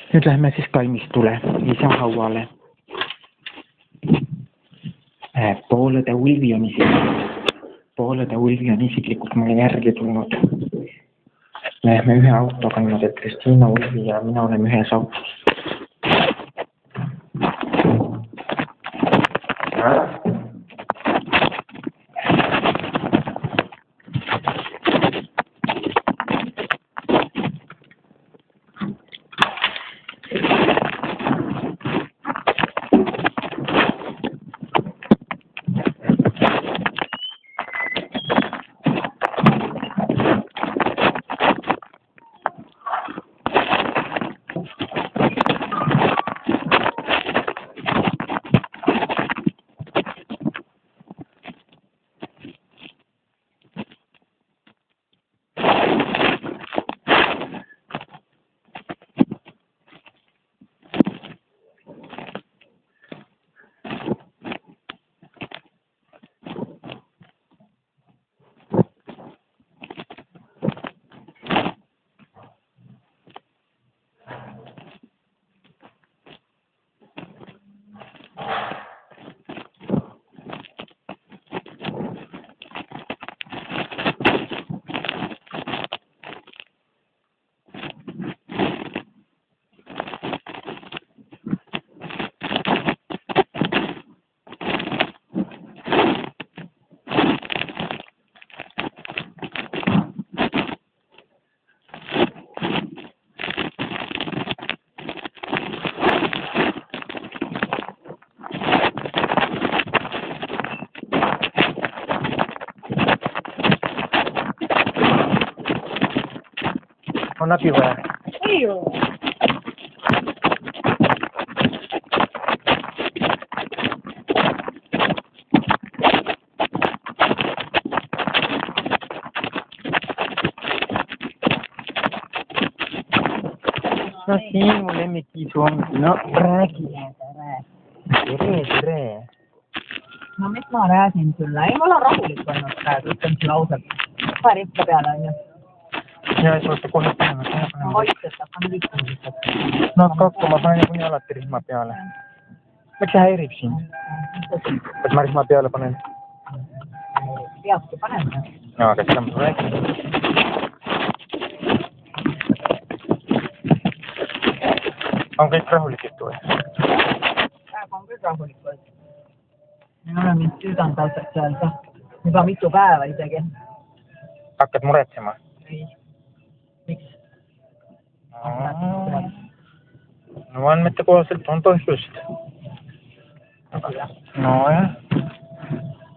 Nüüd lähme siis kalmistule, isa hauale. Poolede Ulvi on isiklikult mulle järgi tulnud. Lähme ühe autoga niimoodi, et Kristiina Ulvi ja mina oleme ühes autos. On abi vaja? Ei ole. No siin mu lemmikiisu ongi. No räägi. Tere. No mis ma räägin sulle? Ei, mul on rahulik olnud praegu, ütlen sulle ausalt. Paar ikka peale on ju. Ja ei suhte kohe panema. Ma vaikselt hakkan liikuma lihtsalt. No hakkama panen kuni alati rihma peale. Miks see häirib sind? Et ma rihma peale panen? Peabki panema. No, aga seda ma räägin. On kõik rahulikud või? Praegu on küll rahulikud. Ei ole mind tüüdanud ausalt öelda. Juba mitu päeva isegi. Hakkad muretsema? Ei. Miks? No andmete kohaselt on põhjust. No jah.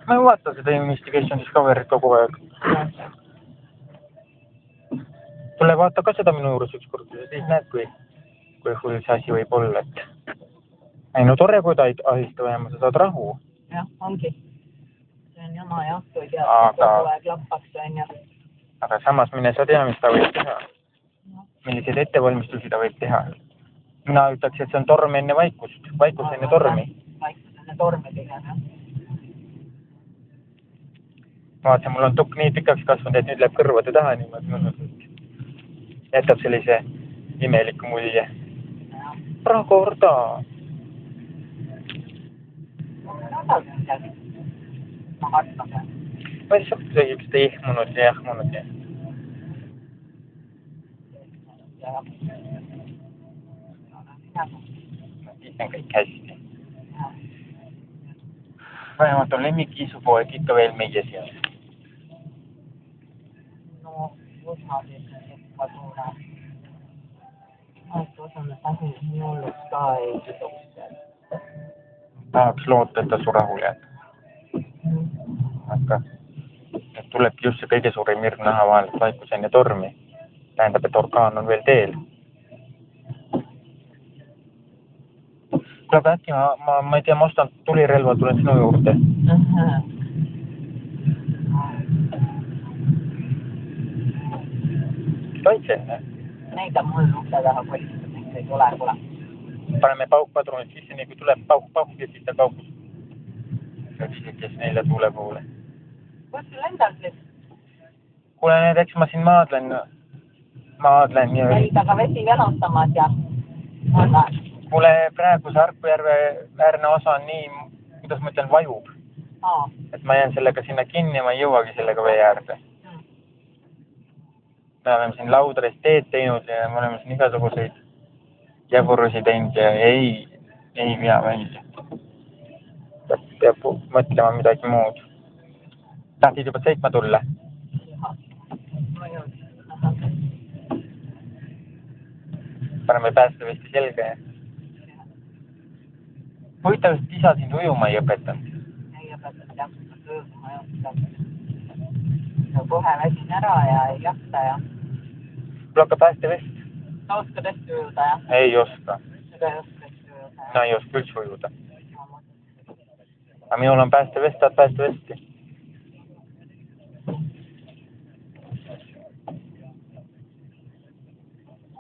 Ma ei vaata seda Investigation Discovery't kogu aeg. Tule vaata ka seda minu juures ükskord, siis näed, kui hull see asi võib olla, et ei no tore, kui ta ei ahista vähemalt, sa saad rahu. Jah, ongi. See on jama jah, kui tead, kogu aeg lappaks on ja. Aga samas mine sa tea, mis ta võib teha. Milliseid ettevalmistusi ta võib teha. Mina ütleks, et see on torm enne vaikust. Vaikus enne tormi. Vaikus enne tormi pigem, jah. Vaata, mul on tukk nii pikaks kasvanud, et nüüd läheb kõrvade taha niimoodi. Jätab sellise imeliku mulje. Prakorda! Ma hartan see. Ma ei saa kuidagi üks ta ihmunud ja. Kõik on kõik hästi. Vähemalt on lemmikiisupoeg ikka veel meie seal. No, osades ikka suure. Osades asi nii hulluks ka ei tõusta. Tahaks loota, et ta su rahul jääb. Aga tulebki just see kõige suurim hirm näha vahel, et vaikus enne tormi. Tähendab, et orkaan on veel teel. Kuule, aga äkki ma ei tea, ma ostan tulirelva, tulen sinu juurde. Kaitseline. Näida mul ukse taha kolistada, miks ei tule, kuule. Paneme paukpadrunid sisse, nii kui tuleb pauk ja siis ta kaugus. Kes 4 tuule poole. Kus sul endal siis? Kuule, eks ma siin maadlen. Jäid aga vesi velostamas ja? Mulle praegu see Harkujärve äärne osa on nii, kuidas ma ütlen, vajub. Et ma jään sellega sinna kinni ja ma ei jõuagi sellega vee äärde. Me oleme siin Laudaris teed teinud ja me oleme siin igasuguseid jaburusi teinud ja ei vea välja. Peab mõtlema midagi muud. Tahtid juba sõitma tulla? Paneme päästevesti selga ja... Huvitav, et isa sind ujuma ei õpetanud. Ei õpetanud jah, ujuma ei õpetanud. No kohe väsin ära ja ei jaksa ja... Sul hakka päästevest? Sa oskad hästi ujuda jah? Ei oska. Seda ei oska hästi ujuda jah? No ei oska üldse ujuda. Aga minul on päästevest, saad päästevesti.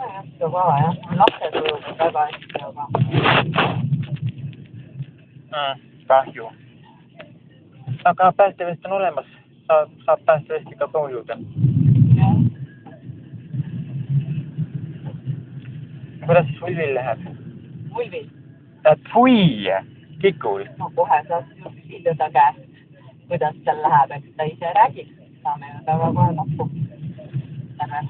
Ei oska koha jah, lapsed ujuvad väga hästi aga... Kahju. Aga päästevest on olemas. Saab päästevesti ka ujuda. Kuidas siis Ulvil läheb? Ulvil? Fui! Kikul. No kohe saad just küsida käest, kuidas seal läheb, eks ta ise räägib. Saame ju taga kohe nappu. Lähme.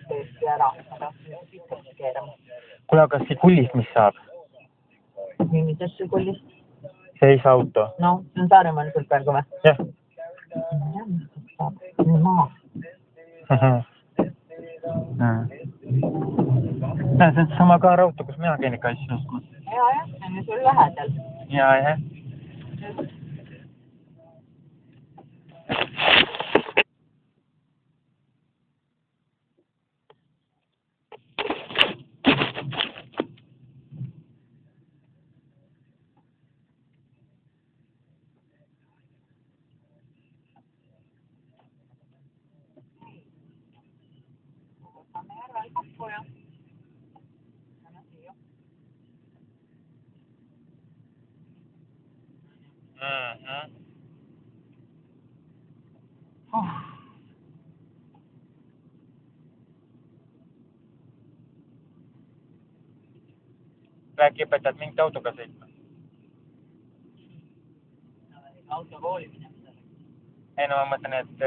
Tõesti ära. Ma tahtsin just ikka keerama. Kuule, aga see kullist mis saab? Millisest see kullist? See ei saa auto. No, see on Saaremaanikult praegu või? Jah. Maa. Näe, see on sama kaarauto, kus mina käin ikka asju ostmas. Jah, see on ju sul lähedal. Jah. Räägi õpetad mingit autoga sõitma? Auto kooli minemisel. Ei, no ma mõtlen, et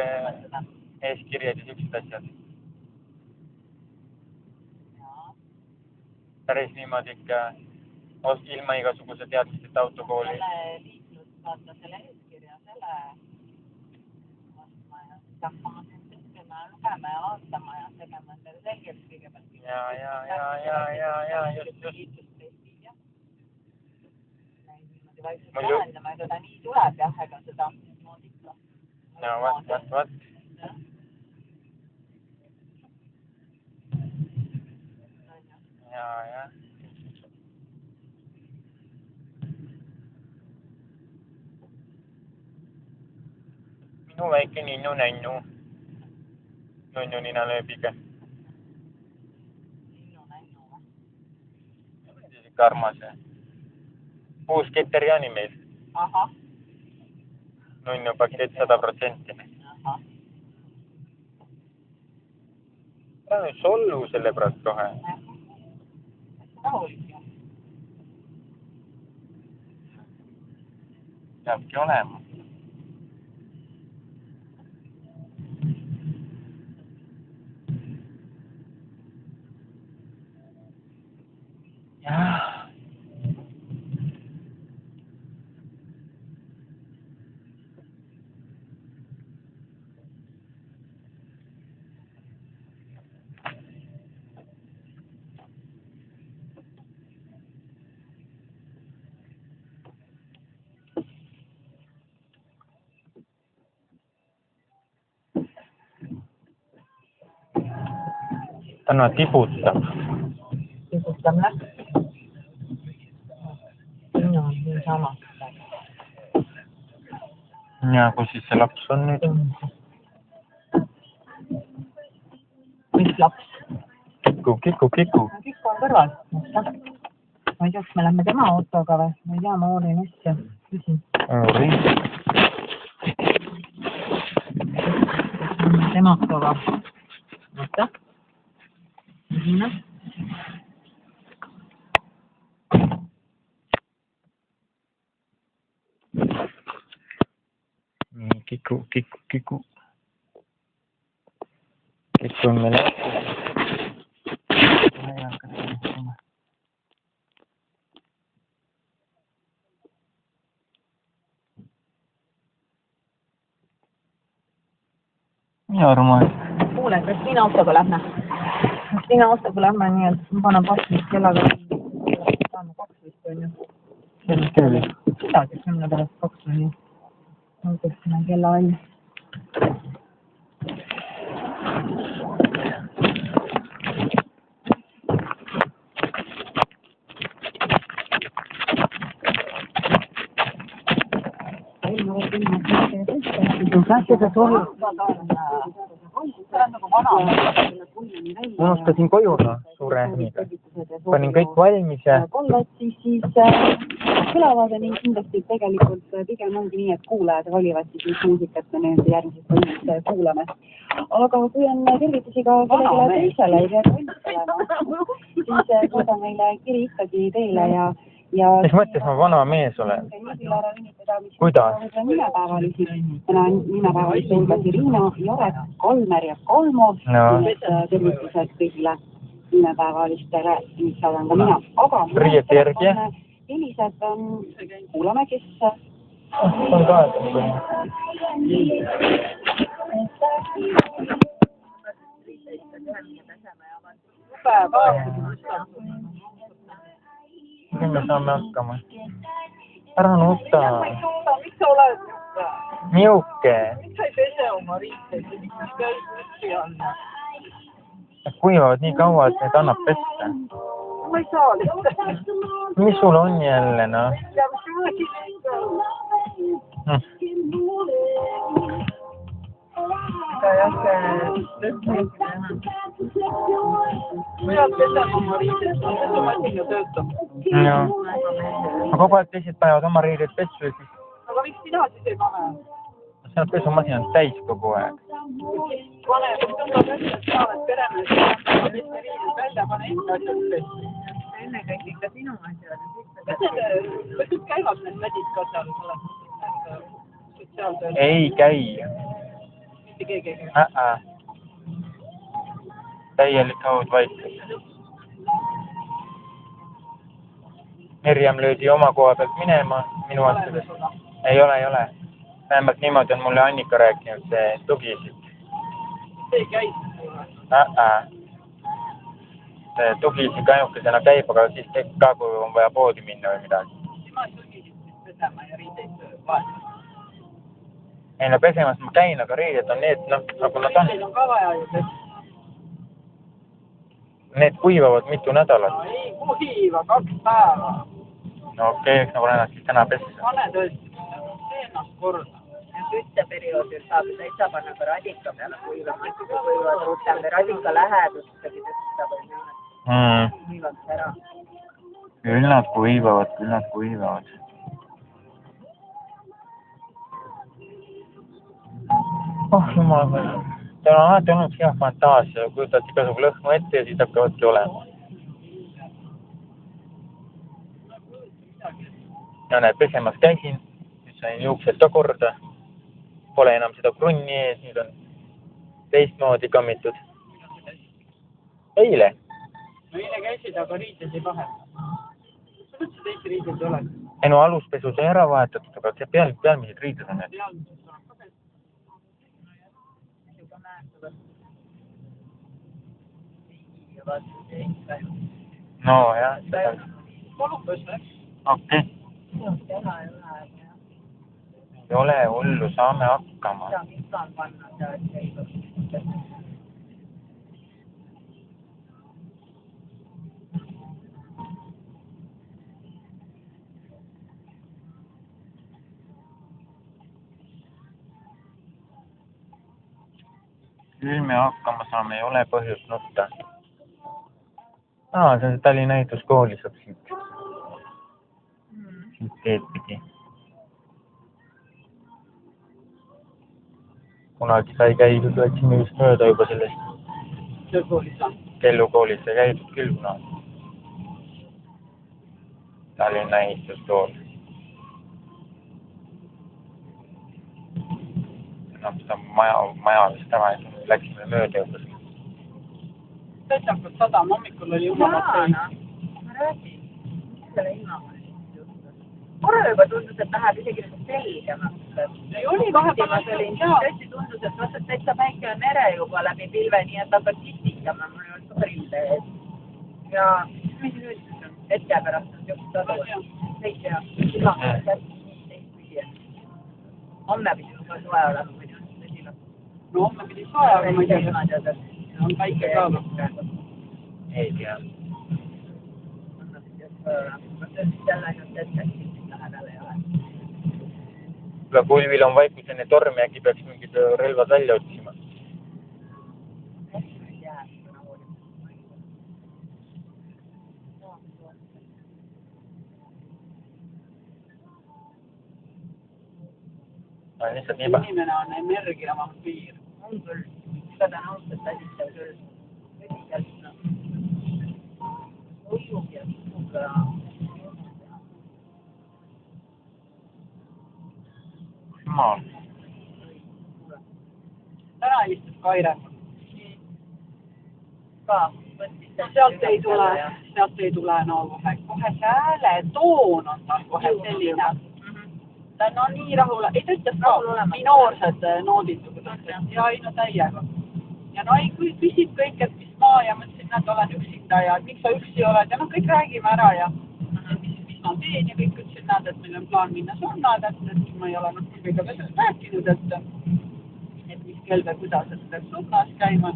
eeskirjad ja siuksed asjad. Päris niimoodi ikka ilma igasuguse teadmistest autokooli. Selle liiklus, vaata selle eeskirja, selle vastma ja siis hakkama ütlema, lugema ja vaatama ja tegema endale selgeks kõigepealt. Ja, just. Vaikselt lahendama, ega ta nii tuleb jah, ega seda mood ikka. No, vaat. Ja. Minu väike ninnu-nännu. Nunnu nina lööbiga. Ninnu-nännu või? See on armas. Uus Keteriani meil. Aha. Nunnu pakett 100%. Aha. Ta on sollu selle pärast kohe. Rahulik ju. Peabki olema. Jah. Tänä tiputab. Tiputab läbi. Siin on nii sama. Ja kus siis see laps on nüüd? Mis laps? Kiku. Kiku on kõrval. Ma ei tea, kas me lähme tema autoga või? Ma ei tea, ma uurin asja. Küsin. Tema autoga. Oota. sinna. Kiku. Kiku on meil ja arvan. Kuule, kas Liina autoga lähme? Kas Liina autoga lähme, nii et ma panen pasmist kellaga. Saame 2 vist on ju. Sellest küll. Midagi 10 pärast 2 või nii. Autost sinna kella all. Unustasin koju suure ähmiga. Panin kõik valmis ja... Siis kõlavad ning kindlasti tegelikult pigem ongi nii, et kuulajad valivad siis mis muusikat me nüüd järgmises tunnis kuulame. Aga kui on tervitusi ka kellelegi teisele ei pea olema, siis saada meile kiri ikkagi teile ja mis mõttes ma vana mees olen? Kuidas? Nimepäevalisi. Täna on nimepäevalisi hulgas Riina, Jarek, Kalmer ja Kalmo. Tervitused kõigile nimepäevalistele, mis saadan ka mina. Aga riiete järgi, jah? Helised kuulame, kes... On ka aega. Nüüd me saame hakkama. Ära nuta. Miks sa oled nuta? Miuke. Miks sa ei pese oma riiseid? Miks sa käid nuti all? Nad kuivavad nii kaua, et need annab pesta. Ma ei saa lihtsalt. Mis sul on jälle, noh? Ja mis sa võtsid? Kuidas pesema oma riiseid? Pesumasin ju töötab. Jah. Aga kogu aeg teised panevad oma riideid pessu ja siis... Aga miks sina siis ei pane? See pesumasin on täis kogu aeg. Pane, kui tõmba pessu, et sa oled peremees, mis me riidid välja, pane enda asjad pessu. Enne käib ikka sinu asjad. Kas nüüd käivad need medid ka seal? Ei käi. Mitte keegi ei käi. Täielik haudvaikus. Mirjam löödi oma koha pealt minema minu asjadest. Ei ole. Vähemalt niimoodi on mulle Annika rääkinud, see tugiisik. See ei käi. See tugiisik ainukesena käib, aga siis käib ka, kui on vaja poodi minna või midagi. Sima tugiisik pesema ja riideid vahet. Ei no pesemas ma käin, aga riided on need, noh, nagu nad on. Riideid on ka vaja ju pesema. Need kuivavad mitu nädalat. No ei kuiva, 2 päeva. No okei, eks ma panen siis täna pessa. Pane tõesti, tee ennast korda. Ja kütteperioodil saab täitsa panna ka radika peale kuivama, et kui kuivad rutem või radika lähedust ikkagi tõsta või kuivaks ära. Küll nad kuivavad. Oh jumal, tal on alati olnud hea fantaasia, kujutad igasugune lõhnu ette ja siis hakkavadki olema. Ja näed, pesemas käisin, nüüd sain juuksed ka korda. Pole enam seda krunni ees, nüüd on teistmoodi kammitud. Eile? No eile käisid, aga riides ei vaheta. Sa mõtlesid, teisi riides ei ole? Ei no aluspesud sai ära vahetatud, aga see pealmised riides on need. No jah, seda. Okei. Ei ole hullu, saame hakkama. Küll me hakkama saame, ei ole põhjust nutta. See on see Tallinna ehituskooli saab siit teed pidi. Kunagi sai käidud, läksime just mööda juba sellest. See kooli saab. Kellu koolis sai käidud küll kunagi. Tallinna ehitustool. No, seda maja vist ära, et läksime mööda õppus. Täitsakut 100 hommikul oli Jaa, ma räägin. Selle ilma korra juba tundus, et läheb isegi selgemaks. Ei oli vahepeal tõesti tundus, et vastab täitsa päike on mere juba läbi pilve, nii et hakkad kistikama. Mul ei olnud prille ees. Ja mis nüüd hetke pärast on just tadu. Teid ja homme pidi juba soe olema, kui on tõsila. No homme pidi soe, aga ma ei tea. On päike ka. Ei tea. Kui Kulvil on vaikusene torm, äkki peaks mingid relvad välja otsima. Inimene on energia vampiir. On küll. Seda ta on ausalt asitav küll. Ujub ja suuga. Maal. Täna istus Kaire. Ka. Sealt ei tule no kohe see hääle toon on tal kohe selline. Ta on nii rahul, ei ta ütles ka minoorsed noodid. Ja ei no täiega. Ja no ei küsib kõik, et mis ma ja mõtlesin, et olen üksinda ja miks sa üksi oled ja no kõik räägime ära ja mis ma teen ja kõik ütlesin, näed, et meil on plaan minna sunnad, et ma ei ole kõige sellest rääkinud, et mis kell või kuidas, et peaks sunnas käima.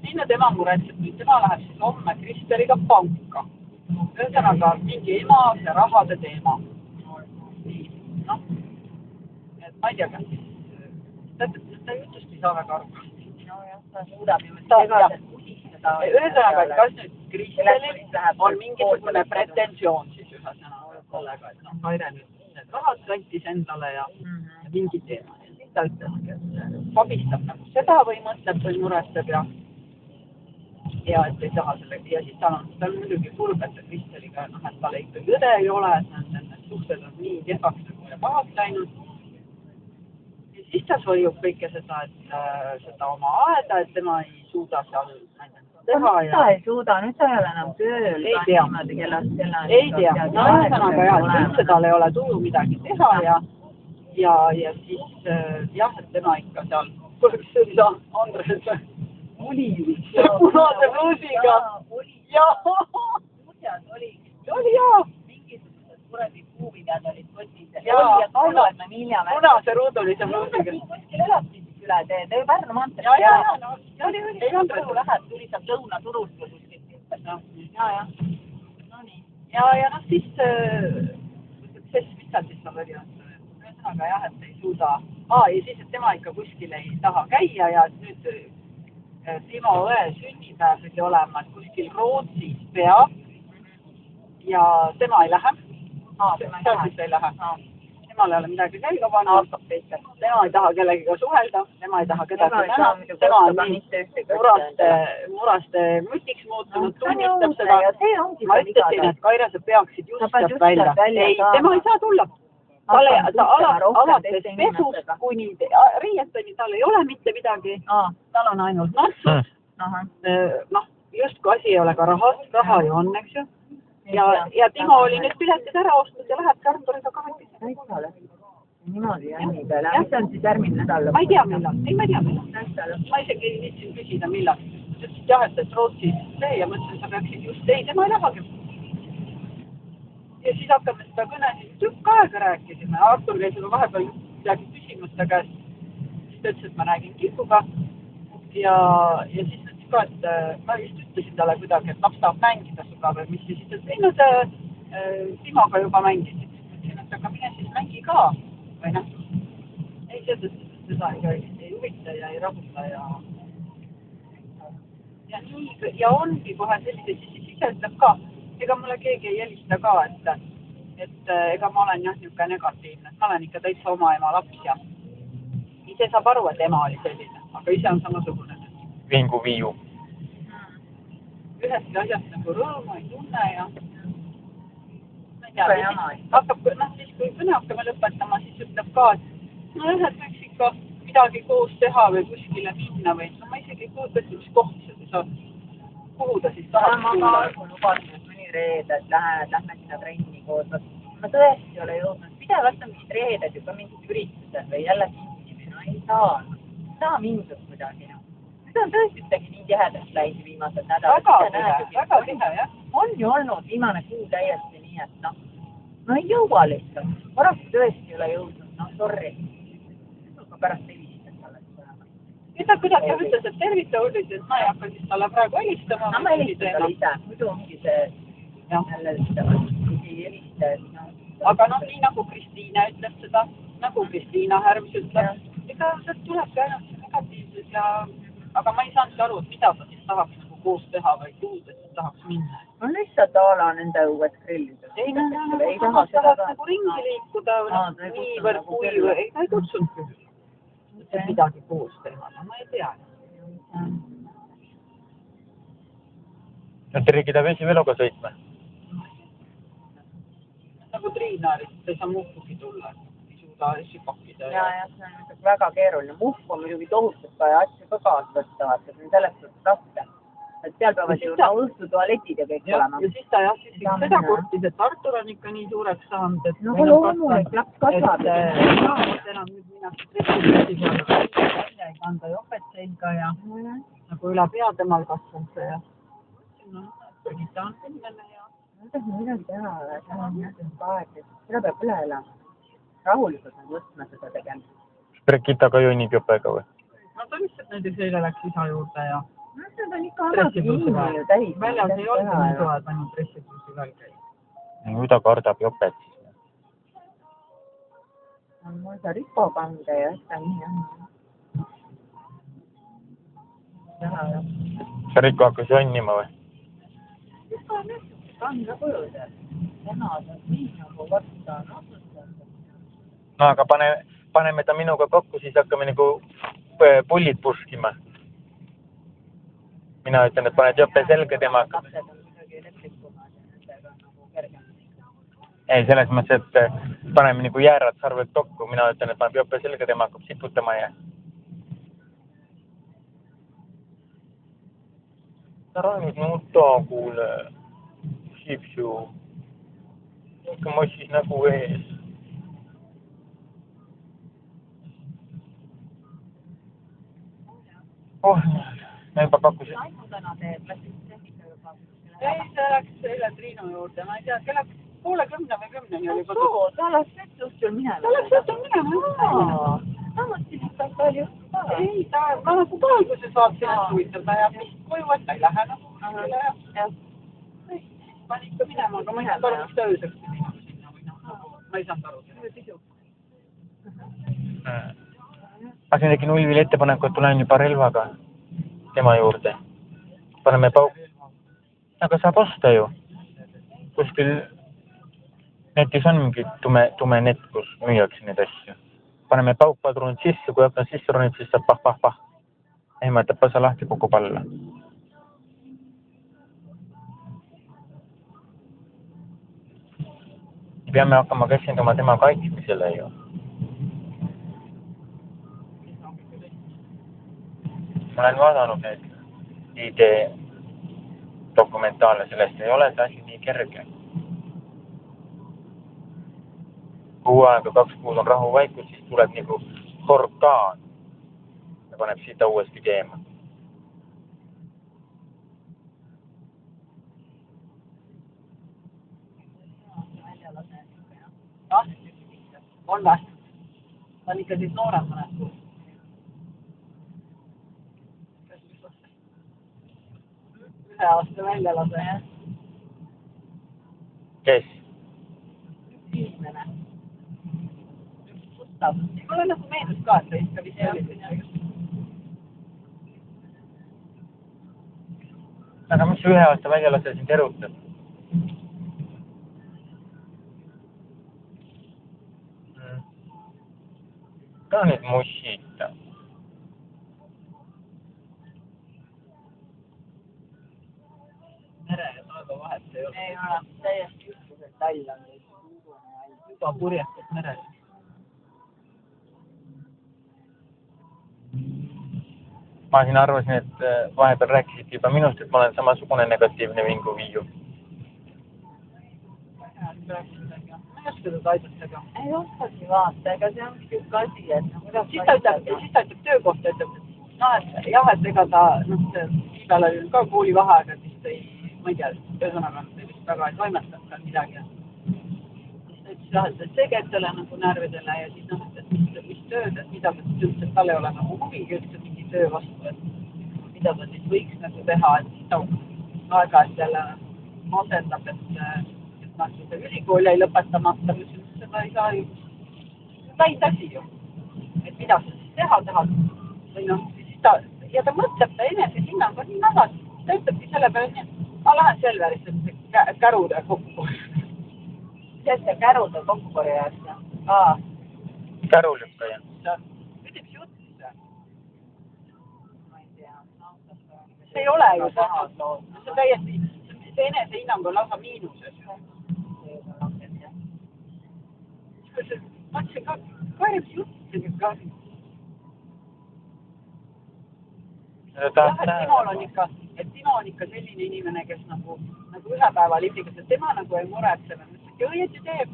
Nii no tema muretseb, nüüd tema läheb siis homme Kristeliga panka. Ühesõnaga mingi ema ja rahade teema. Noh, et ma ei tea, kas siis ta jutust ei saa väga aru. Ta suudab ju segaselt usistada. Ühesõnaga, et kas nüüd Kristelil on mingisugune pretensioon siis ühesõnaga sellega, et Kaire nüüd need rahad sõntis endale ja mingi teema. Ja siis ta ütleski, et pabistab nagu seda või mõtleb või murestab ja et ei taha sellega. Ja siis tal on muidugi kurb, et Kristeliga, et tal ikkagi õde ei ole, et need suhted on nii kehvaks ja pahaks läinud. Ja siis ta soljub kõike seda, et seda oma aeda, et tema ei suuda seal teha. Mis ta ei suuda? Nüüd sa ei ole enam tööl. Ei tea. Ei tea. No ühesõnaga jah, et üldse tal ei ole tuju midagi teha ja siis jah, et tema ikka seal põrksõnda Andres Ulivis punase pluusiga. Kuidas oli? Oli jaa. Mingisugused kuradi puuvidad olid kotis. Jaa, punase ruudulise pluusiga. Kuskil elab üle tee, tee Pärnu maantee. Jaa. Ei Andres läheb, tuli saab lõunaturust või kuskilt. Jaa. No nii. Ja noh siis, mis seal siis saab oli? Ühesõnaga jah, et ei suuda. Ja siis, et tema ikka kuskil ei taha käia ja nüüd Timo õe sünnipäev pidi olema, et kuskil Rootsis peab ja tema ei lähe. Seal siis ei lähe. Temal ei ole midagi selga panna. Tema ei taha kellegiga suhelda, tema ei taha kedagi näha. Tema on nii muraste mütiks muutunud, tunnistab seda. Ma ütlesin, et Kaire, sa peaksid just sealt välja. Ei, tema ei saa tulla. Alates pesust kuni riietani tal ei ole mitte midagi. Tal on ainult natsud. Noh, just kui asi ei ole ka rahas, raha ju on, eks ju. Ja Timo oli nüüd piletid ära ostnud ja läheb Arturiga 2. Niimoodi jänni peale. Mis on siis järgmine nädal? Ma ei tea millal. Ma isegi ei viitsin küsida millal. Ütlesid jah, et Rootsis see ja mõtlesin, sa peaksid just tema ei lähegi. Ja siis hakkame seda kõne siis tükk aega rääkisime. Artur käis juba vahepeal midagi küsimas ta käest. Siis ta ütles, et ma räägin Kikuga. Ja siis ütles ka, et ma just ütlesin talle kuidagi, et laps tahab mängida suga või mis. Ja siis ütles, ei no Timoga juba mängisid. Ütlesin, et aga mine siis mängi ka. Või noh. Ei, seda ei huvita ja ei rahuta ja ongi kohe sellise siis ise ütleb ka. Ega mulle keegi ei helista ka, et ega ma olen jah niisugune negatiivne. Ma olen ikka täitsa oma ema laps ja ise saab aru, et ema oli selline, aga ise on samasugune. Vingu viiu. ühestki asjast nagu rõõmu ei tunne ja ma ei tea, hakkab, siis kui kõne hakkame lõpetama, siis ütleb ka, et no jah, et võiks ikka midagi koos teha või kuskile minna või no ma isegi ei kujuta, mis koht see siis on. Kuhu ta siis tahab tulla? Ma lubasin, et mõni reede, et lähme sinna trenni koos. Ma tõesti ei ole jõudnud. Pidevalt on mingid reeded juba mingid üritused või jälle kinni. No ei saa mindud kuidagi. Nüüd on tõesti ühtegi nii tihedast läinud viimased nädalad. Väga tihe, jah. On ju olnud viimane kuu täiesti nii, et no ei jõua lihtsalt. Paraku tõesti ei ole jõudnud. No sorry. Ma pärast helistan talle. Nüüd ta kuidagi ütles, et tervita Ullit, et ma ei hakka siis talle praegu helistama. No ma helistan talle ise. Muidu ongi see jälle ütlema. Ei helista, et no. Aga noh, nii nagu Kristiina ütleb seda, nagu Kristiina Härms ütleb, ega sealt tulebki ainult negatiivses ja aga ma ei saanud aru, et mida sa siis tahaks nagu koos teha või kuhu ta siis tahaks minna. No lihtsalt ala nende uued grillid. Ei taha seda nagu ringi liikuda või niivõrd kui või ei, ta ei kutsunud küll. Et midagi koos teha, no ma ei tea. No Teriki ta vesiveloga sõitma. Nagu Triinarit, ei saa muhkugi tulla, ei suuda asju pakkida. Ja see on väga keeruline. Muhku on muidugi tohutult vaja asju ka kaasa võtta, vaata, see on sellest raske. Et seal peavad ju õhtutualetid ja kõik olema. Ja siis ta jah, siis seda kurtis, et Artur on ikka nii suureks saanud, et no loomulik, laps kasvab. Enam nüüd minnakse treppi välja ei kanda jopet selga ja nagu üle pea temal kasvab see ja Birgitta on sellele ja kuidas midagi teha, seda on jätnud aeg, seda peab üle elama. Rahulikult nagu võtma seda tegema. Birgitta ka jonnib jopega või? No ta lihtsalt näiteks eile läks isa juurde ja no see on ikka alati nii ju täis. Väljas ei olnud nii toa, et ainult dressipluusi veel käib. Nüüd ta kardab jopet siis. Mul see ripo kanda ja seda nii on. Sa Rikko hakkas jonnima või? Kanda kujud. Temad on nii nagu võtta. No aga paneme ta minuga kokku, siis hakkame nagu pullid puskima. Mina ütlen, et paned jope selga temaga. Ei, selles mõttes, et paneme nagu jäärad sarved kokku. Mina ütlen, et paneb jope selga, tema hakkab siputama ja ära nüüd nuta, kuule. Sipsu. Ikka mossis nägu ees. Ma juba pakkusin. Ei, see läks eile Triinu juurde. Ma ei tea, kella 9:30 või 10 oli juba kodus. Ta läks õhtul minema. Ta läks õhtul minema. Ta mõtlesin, et ta palju. Ei, ma nagu ka alguses vaatasin, et huvitav, ta jääb vist koju, et ta ei lähe nagu. Ma olin ikka minema, aga ma ei saanud aru, miks ta ööseks minema sinna või noh, ma ei saanud aru. Ma siin tegin Ulvile ettepaneku, et tulen juba relvaga tema juurde. Paneme pauk. Aga saab osta ju. Kuskil netis on mingi tume net, kus müüakse neid asju. Paneme paukpadrunid sisse, kui hakkan sisse ronid, siis saab pah. Ehmatab pasa lahti, kukub alla. Peame hakkama keskenduma tema kaitsmisele ju. Ma olen vaadanud neid ID-dokumentaale, sellest ei ole see asi nii kerge. Kuu aega, 2 kuud on rahuvaikus, siis tuleb nagu orkaan ja paneb sida uuesti keema. On või? Ta on ikka siis noorem mõned kuud. Ühe aasta välja lase, jah? Kes? Inimene. Gustav. Mulle nagu meeldis ka, et ta ikka vist oli. Aga mis 1 aasta välja lase sind erutab? Ka nüüd mussita. vahet ei ole. Ei ole, täiesti üksused välja. Juba purjestad merel. Ma siin arvasin, et vahepeal rääkisid juba minust, et ma olen samasugune negatiivne vingu viiu. Ma ei oska teda aidata. Ei oskagi vaata, ega see on siuke asi, et Siis ta ütleb töökohta, ütleb, et noh, et jah, et ega ta, nii peal oli ka koolivaheaega, siis ta ei, ma ei tea, ühesõnaga, ta vist väga ei toimetanud seal midagi. Siis ta ütles jah, et see käib talle nagu närvidele ja siis noh, et mis tööd, et mida ta siis üldse, et tal ei ole nagu huvigi üldse mingi töö vastu, et mida ta siis võiks nagu teha, et siis ta aeg-ajalt jälle masendab, et see ülikool jäi lõpetamata, mis seda ei saa ju, päis asi ju, et mida sa siis teha tahad või noh, siis ta, ja ta mõtleb ta enesehinnang on nii madal, ta ütlebki selle peale nii, et ma lähen Selverisse kärude kokku. Mis see kärude kokkukorjaja? Kärulükkaja. Ütleb jutt. Ma ei tea. See ei ole ju paha. See täiesti, see enesehinnang on lausa miinuses. Ma ütlesin ka, kaeris jutt ka. Jah, et Timo on ikka selline inimene, kes nagu ühe päeva lipiga, et tema nagu ei muretse. Ma ütlesin, et õieti teeb.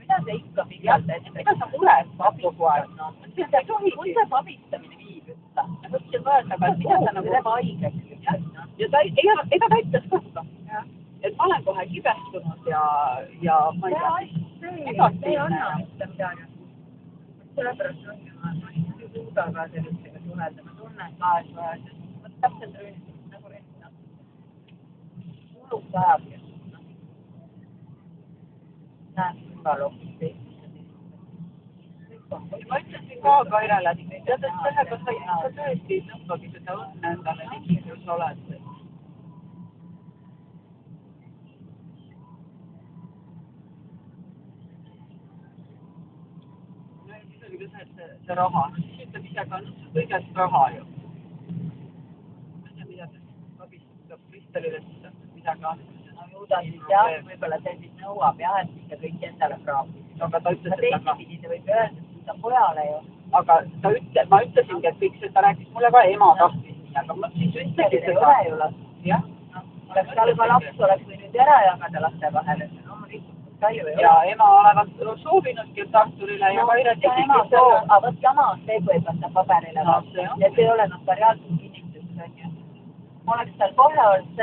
Mida see ikka pikalt ette? Mida sa muretsed abigu aeg? Kus see abistamine viib üldse? Ma mõtlesin mõelda, aga mida sa nagu teeb haigeks? Ja ta ütles ka seda. Et ma olen kohe kibestunud ja ma ei tea. See ei anna mitte midagi. Sellepärast on ju, ma ei suuda ka sellistega suhelda. Ma tunnen ka, et ma täpselt ründan, nagu ründan. Hulluks ajabki. Näen, ka loogist ma ütlesin ka Kairele, et tead, et sellega sa tõesti ei tõmbagi seda õnne endale ligi, kui sa oled. See raha, siis ütleb ise ka, see kõigest raha ju. Ma ei tea, mida ta abistab Kristelile, midagi andis. No ju ta siis jah, võib-olla see siis nõuab jah, et mitte kõik endale kraabib. Aga ta ütles, et teistpidi see võib öelda, et ta pojale ju. Aga ma ütlesingi, et kõik see, ta rääkis mulle ka ema tahtis nii, aga ma siis ütlegi seda. Ei ole ju laps. Jah. Oleks tal ka laps, oleks võinud ära jagada laste vahel, et loomulikult palju ei ole. Ja ema olevat soovinudki, et Arturile ja Kaire tegid ema soov, aga võt jama on see, kui ei võtta paberile vastu. Ja see ei ole notariaalselt kinnitus. Oleks tal kohe olnud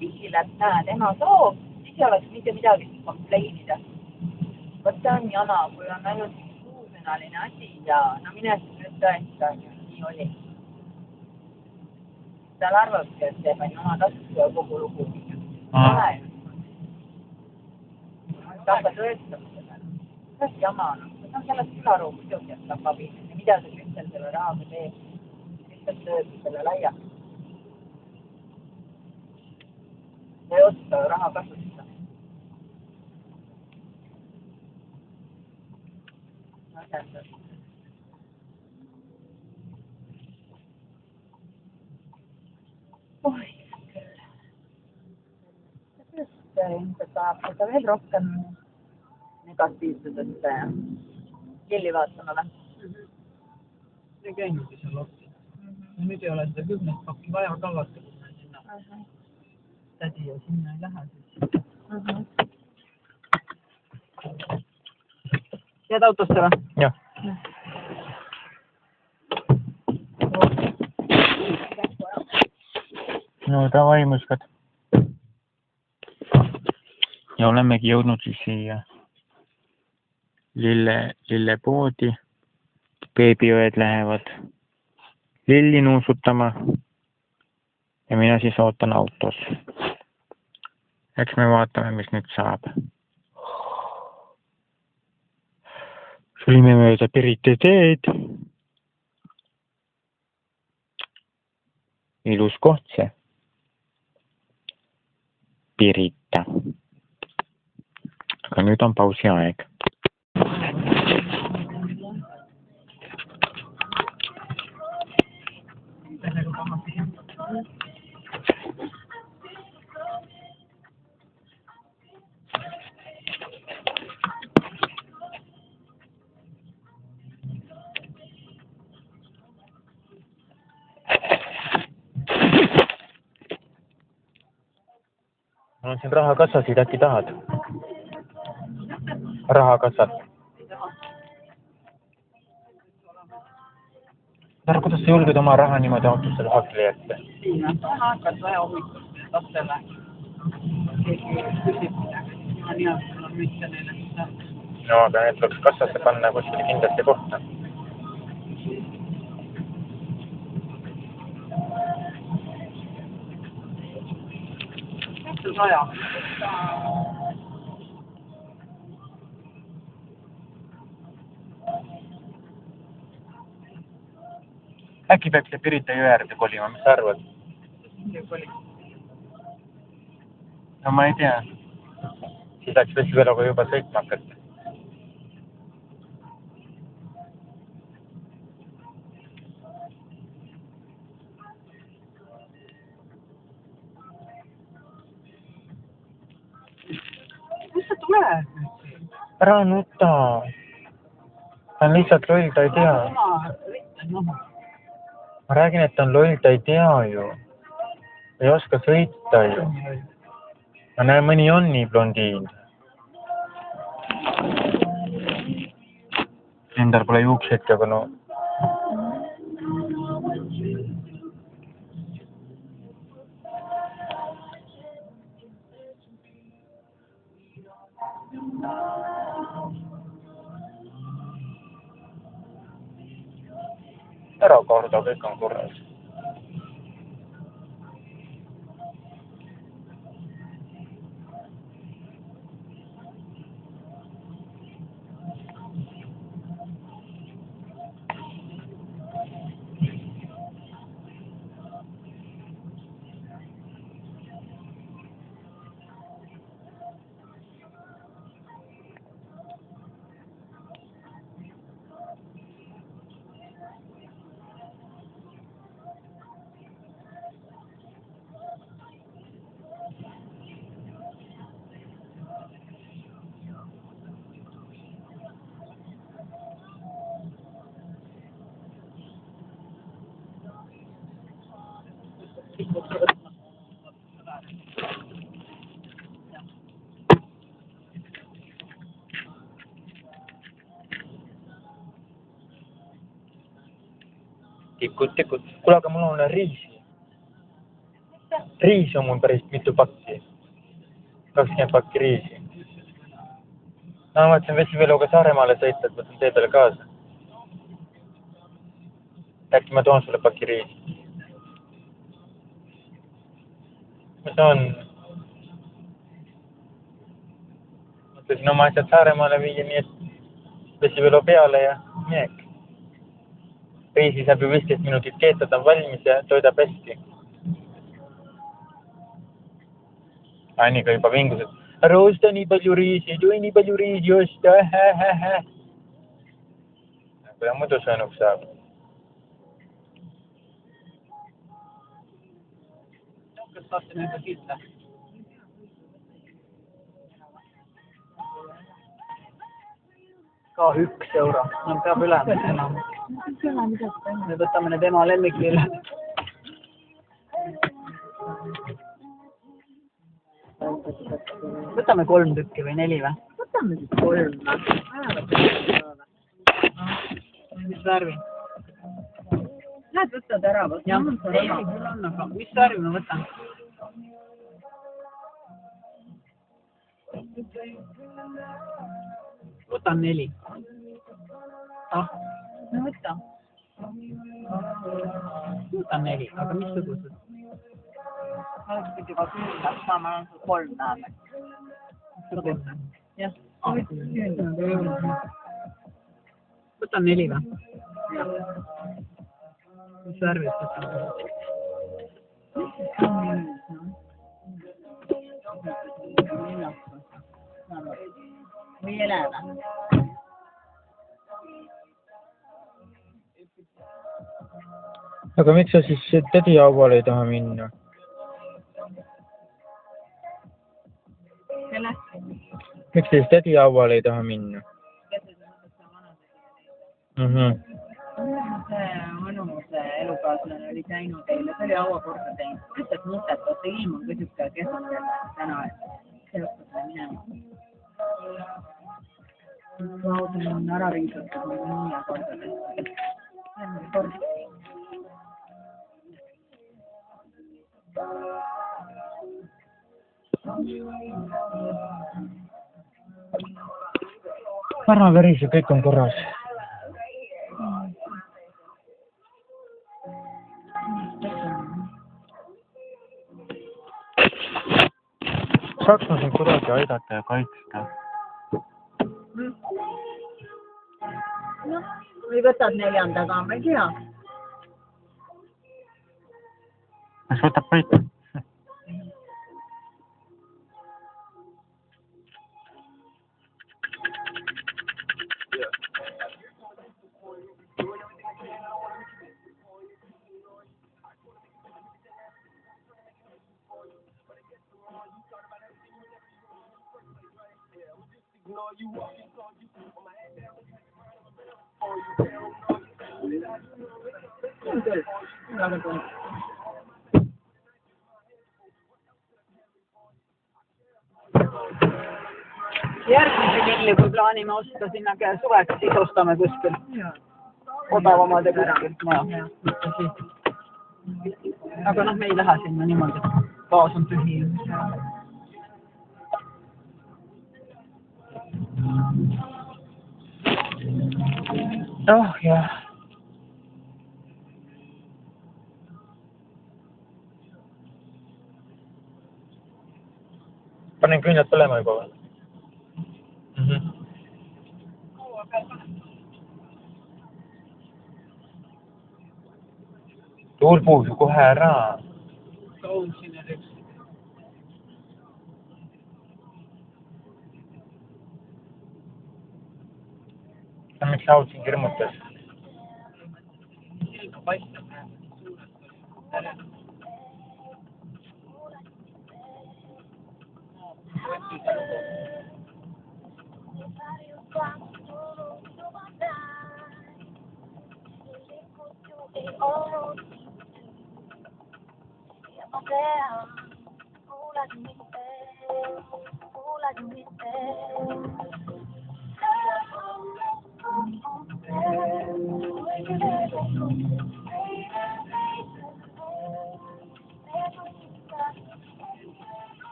kihil, et näed, ema soov, siis ei oleks mitte midagi kompleinida. Võt see on jama, kui on ainult suusõnaline asi ja no mine siis nüüd tõesta, nii oli. Tal arvabki, et see pani oma tasku ja kogu lugu. Ole ju. Tahka tõestama seda. See on jama, see on sellest külaru muidugi, et tahab abi. Ja mida see Kristel selle rahaga teeb? Kristel tööb selle laiaks. Ta ei oska raha kasutada. Asendab. Oi, küll. Ilmselt tahab seda veel rohkem negatiivsusest killi vaatama või? Ei käinudki seal otsi. Ja nüüd ei ole seda 10 pakki vaja ka vaata, kui me sinna tädi ja sinna ei lähe siis. Jääd autosse või? Jah. No davai, muskad. Ja olemegi jõudnud siis siia lillepoodi. Beebiõed lähevad lilli nuusutama ja mina siis ootan autos. Eks me vaatame, mis nüüd saab. Sulime mööda Pirita teed. Ilus koht see. Pirita. Aga nüüd on pausi aeg. Mul on siin rahakassasid, äkki tahad? Rahakassad. Tara, kuidas sa julged oma raha niimoodi autosse hakli jätta? Siin on hakkas vaja hommikust lastele. Keegi küsib midagi. Ma nii on mitte neile. No, aga need tuleks kassasse panna kuskile kindlasti kohta. See saja. Äkki peab see Pirita jõe äärde kolima, mis sa arvad? No ma ei tea. Siis läks vesiveloga juba sõitma hakata. Kus sa tuled? Ära nuta. Ta on lihtsalt loll, ta ei tea. Ma räägin, et ta on loll, ta ei tea ju. Ei oska sõita ju. Ma näen, mõni on nii blondiin. Endal pole juukseid, aga no... Ära karda, kõik on korras. Tikud. Kuule, aga mul on riisi. Riisi on mul päris mitu pakki. 20 pakki riisi. No, ma mõtlesin vesiveloga Saaremaale sõita, et võtan tee peale kaasa. Äkki ma toon sulle pakki riisi. Mis on? Mõtlesin oma asjad Saaremaale viia, nii et vesivelo peale ja minek. Riisi saab ju 15 minutit keetada, on valmis ja toidab hästi. Annika juba vingused. Ära osta nii palju riisi, ei tohi nii palju riisi osta. Kui muidu söönuks saab. Kas tahtsin enda kilta? Ka 1 euro. No peab ülema enam. Me võtame need ema lemmiklilled. Võtame 3 tükki või 4 või? Võtame siis 3. Mis värvi? Lähed võtad ära, võtad. Jah, aga mis värvi ma võtan? Võtan 4. Ah, no võta. Võtan 4, aga missugused? Oleks pidi ka küünlast saama, on sul 3 näeme. Jah. Võtan 4 või? Mis värvis võtan? Või eleva? Aga miks sa siis tädi hauale ei taha minna? Miks sa siis tädi hauale ei taha minna? See vanuse elukaaslane oli käinud eile, see oli hauakorda teinud. Lihtsalt mõtet, vaata ilm on ka siuke kehvake täna, et seostada minema. Laud on ära riisatud, on nii kordades. Järgmine kord. Varma veris ja kõik on korras. Saaks ma sind kuidagi aidata ja kaitsta? Või võtad neljandaga, ma ei tea. Kas võtab kõik? Järgmise kelli, kui plaanime osta sinna suveks, siis ostame kuskil. Odavamad ja kuskil. Aga noh, me ei lähe sinna niimoodi, et baas on tühi. Oh jah. Panen küüned põlema juba või? Tuul puhus ju kohe ära. Kaun sinna üks. Miks laud siin kirmutas? Ilma paistab.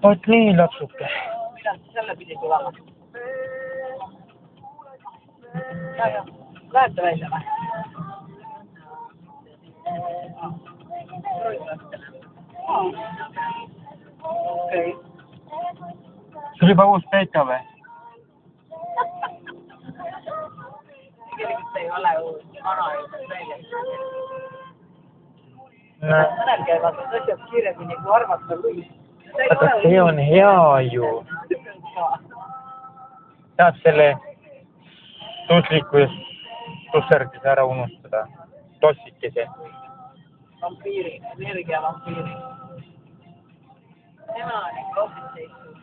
Vot nii, lapsuke. Mida selle pidi tulema? Ja. Lähete välja või? Okei. Sul juba uus peeta või? Tegelikult ei ole uus, vana ei ole välja. Mõnel käivad need asjad kiiremini kui arvata või. Aga see on hea ju. Saab selle tuusliku ja tusserdise ära unustada. Tossikese. Vampiiri, energiavampiiri. Tema on ikka hoopis teistsugune.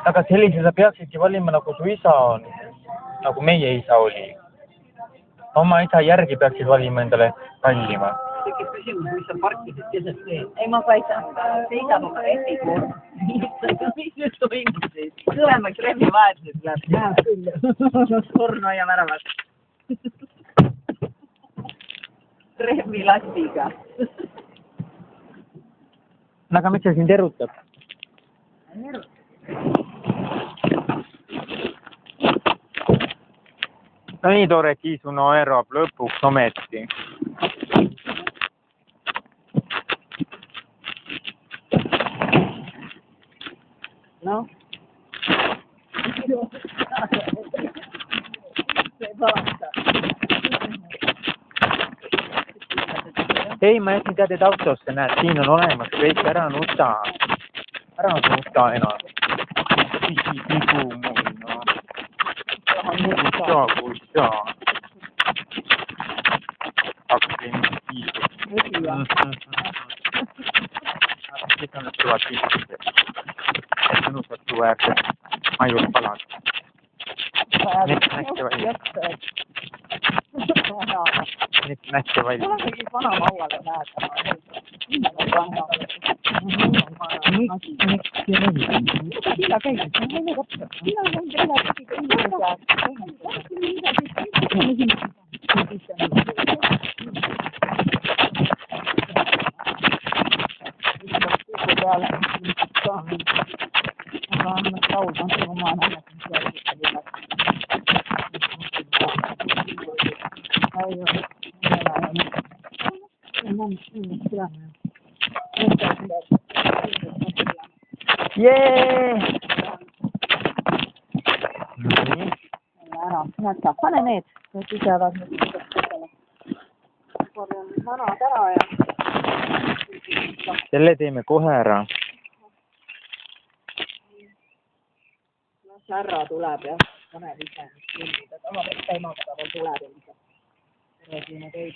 Aga sellise sa peaksidki valima, nagu su isa on. Nagu meie isa oli. Oma isa järgi peaksid valima endale kallima. Tekib küsimus, mis sa parkisid keset teed? Ei, ma paisan. Seisab oma rehvi koos. Mis nüüd toimub siis? Kõvemaks rehvi vahetuseks läheb. Jaa, küll. Surnu ja väravat. Rehvi lastiga. Aga miks see sind erutab? No nii tore, et Iisu naerab lõpuks ometi. Ei, ma jätsin tead autosse, näed, siin on olemas kõik, ära nuta enam. Pigu mul, no. Kuida. Hakkasin piisu. Kõik on need kõvad piisud. Mõnusad suveäärsed majuspalad. Näkke välja. Näkke välja. Mul on kõik vana mauaga näed. Miks ja nii? Sina käisid, see on väga täpselt. Sina käisid, Jee! Näed, pane need jäävad nüüd. Korjan vanad ära ja... Selle teeme kohe ära. Las härra tuleb ja paneb ise kildida. Tavaliselt teemapäeval tuleb ilmselt. Räägime teid.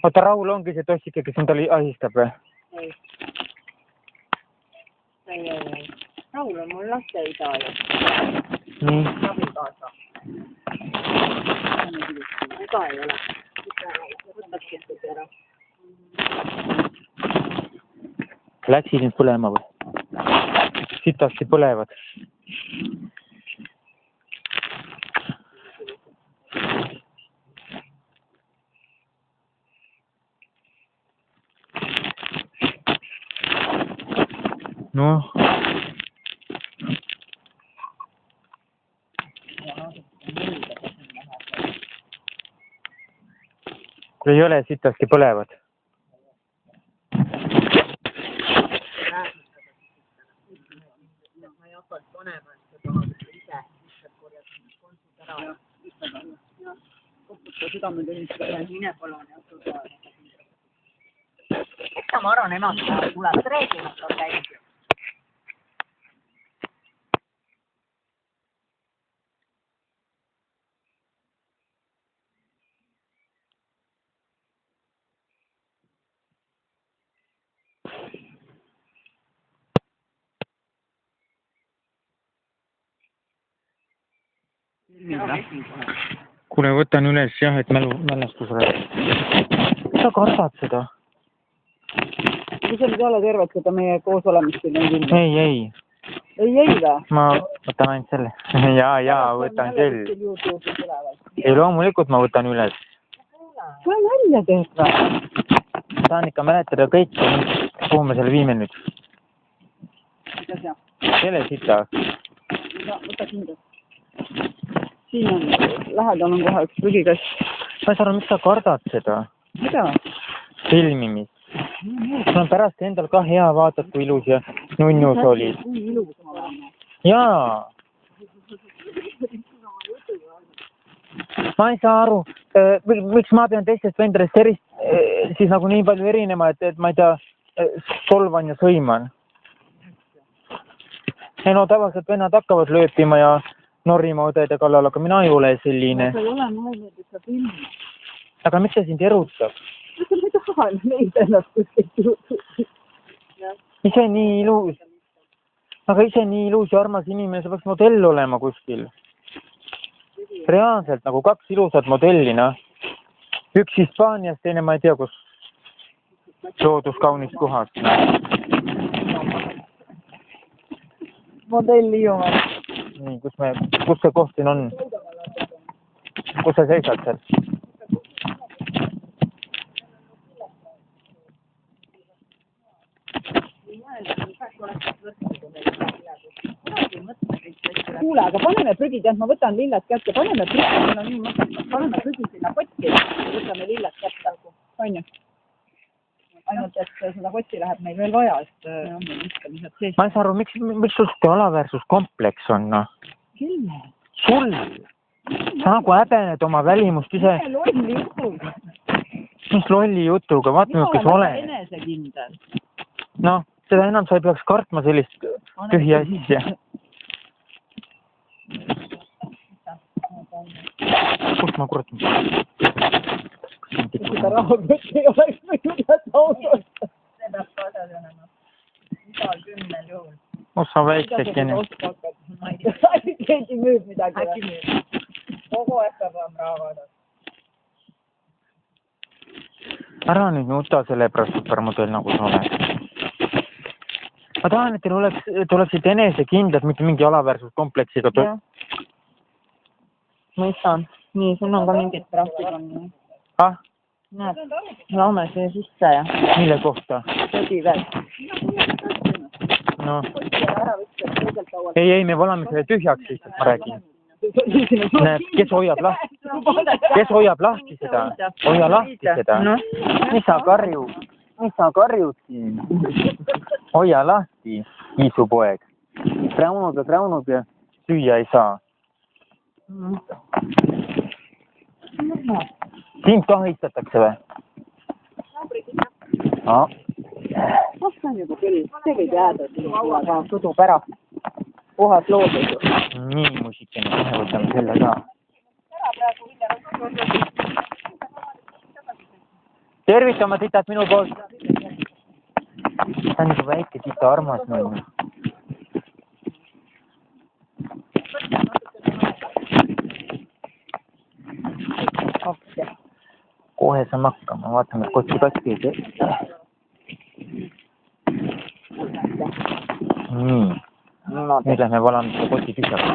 Oota, Raul ongi see tossike, kes endale ahistab või? Ei. Raul on mul lasteisa ju. Nii. Abikaasa. Ega ei ole. Võtad kestid ära. Läksid nüüd põlema või? Sitasti põlevad. Noh. Kui ei ole, sitasti põlevad. Ma ei hakanud panema, et tahad ise korjad kontsult ära. Koputa südametunnistuse ja mine palun ja õttu. Eks ma arvan, emad tuleb reeglimalt on käinud. Kuule, võtan üles jah, et mälestus rääb. Sa kardad seda? Kui sa nüüd ei ole tervet seda meie koos olemist siin on küll? Ei. Ei või? Ma võtan ainult selle. Jaa, võtan küll. Ei, loomulikult ma võtan üles. Tule välja teed või? Saan ikka mäletada kõik, kuhu me selle viime nüüd. Mida see? Selle sita. Võta kindlasti. Siin on, lähedal on kohe üks prügikast. Ma ei saa aru, miks sa kardad seda? Mida? Filmimist. Sul on pärast endal ka hea vaatad, kui ilus ja nunnus olid. Kui ilus ma olen. Jaa. Ma ei saa aru, miks ma pean teistest vendadest siis nagu nii palju erinema, et ma ei tea, solvan ja sõiman. Ei no tavaliselt vennad hakkavad lööpima ja norima õdede kallal, aga mina ei ole selline. Sa ei ole mõelnud, et sa filmi. Aga miks see sind erutab? Ma ei taha neid ennast kuskilt juurde. Ise nii ilus. Aga ise nii ilus ja armas inimene, sa peaks modell olema kuskil. Reaalselt nagu kaks ilusat modellina. Üks Hispaanias, teine ma ei tea, kus loodus kaunis kohas. Modell Hiiumaal. Nii, kus see koht siin on? Kus sa seisad seal? Kuule, aga paneme prügid, jah, ma võtan lillad kätte, paneme prügid sinna kotti ja võtame lillad kätte. On ju? ainult, et seda kotti läheb meil veel vaja, et ma ei saa aru, miks sul see alaväärsuskompleks on, noh? Sul? Sa nagu häbened oma välimust ise. Lolli jutuga. Mis lolli jutuga? Vaata, mis sa oled. Enesekindel. Noh, seda enam sa ei peaks kartma sellist tühja asja. Kust ma kurat? Seda rahakott ei oleks võinud jätta autost. See peab kaasas olema. Igal 10 juhul. Osa väiksekene. Ma ei tea, keegi müüb midagi. Äkki müüb. Kogu aeg peab olema rahakott. Ära nüüd nuta selle pärast supermodell, nagu sa oled. Ma tahan, et teil oleksid enesekindlad, mitte mingi alaväärsuskompleksiga. Mõistan. Nii, sul on ka mingid praktid on. Ah? Näed, laame see sisse ja. Mille kohta? Sodi veel. No. Ei, me valame selle tühjaks lihtsalt, ma räägin. Näed, kes hoiab lahti seda? Hoia lahti seda. Mis sa karjud siin? Hoia lahti, kiisupoeg. Kräunub ja süüa ei saa. Sind kahistatakse või? Oh, see on juba küll. See võib jääda sinuga sõdub ära. Puhas loodus. Nii, musikene, kohe võtame selle ka. Tervitama titat minu poolt. Ta on nagu väike tita armas mõni. Kohe saame hakkama, vaatame, et kotsi katki ei tee. Nii. Nüüd lähme valame seda koti tühjaks.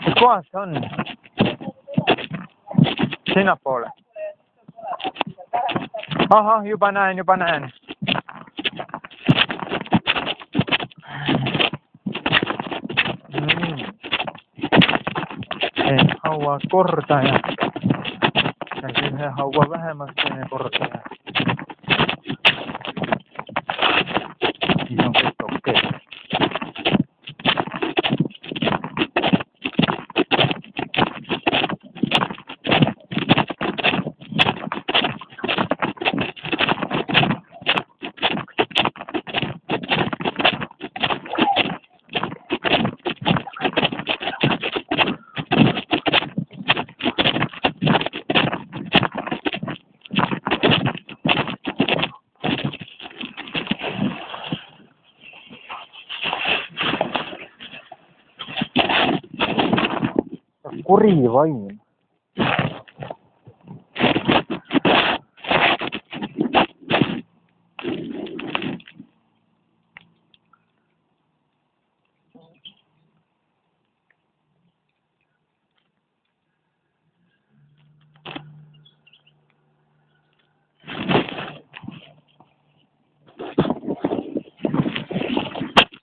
Kus kohas see on? Sinnapoole. Ahah, juba näen. Haua kordaja. Ühe haua vähemalt teine kordaja. Siis on kõik okei. Kuri vaim.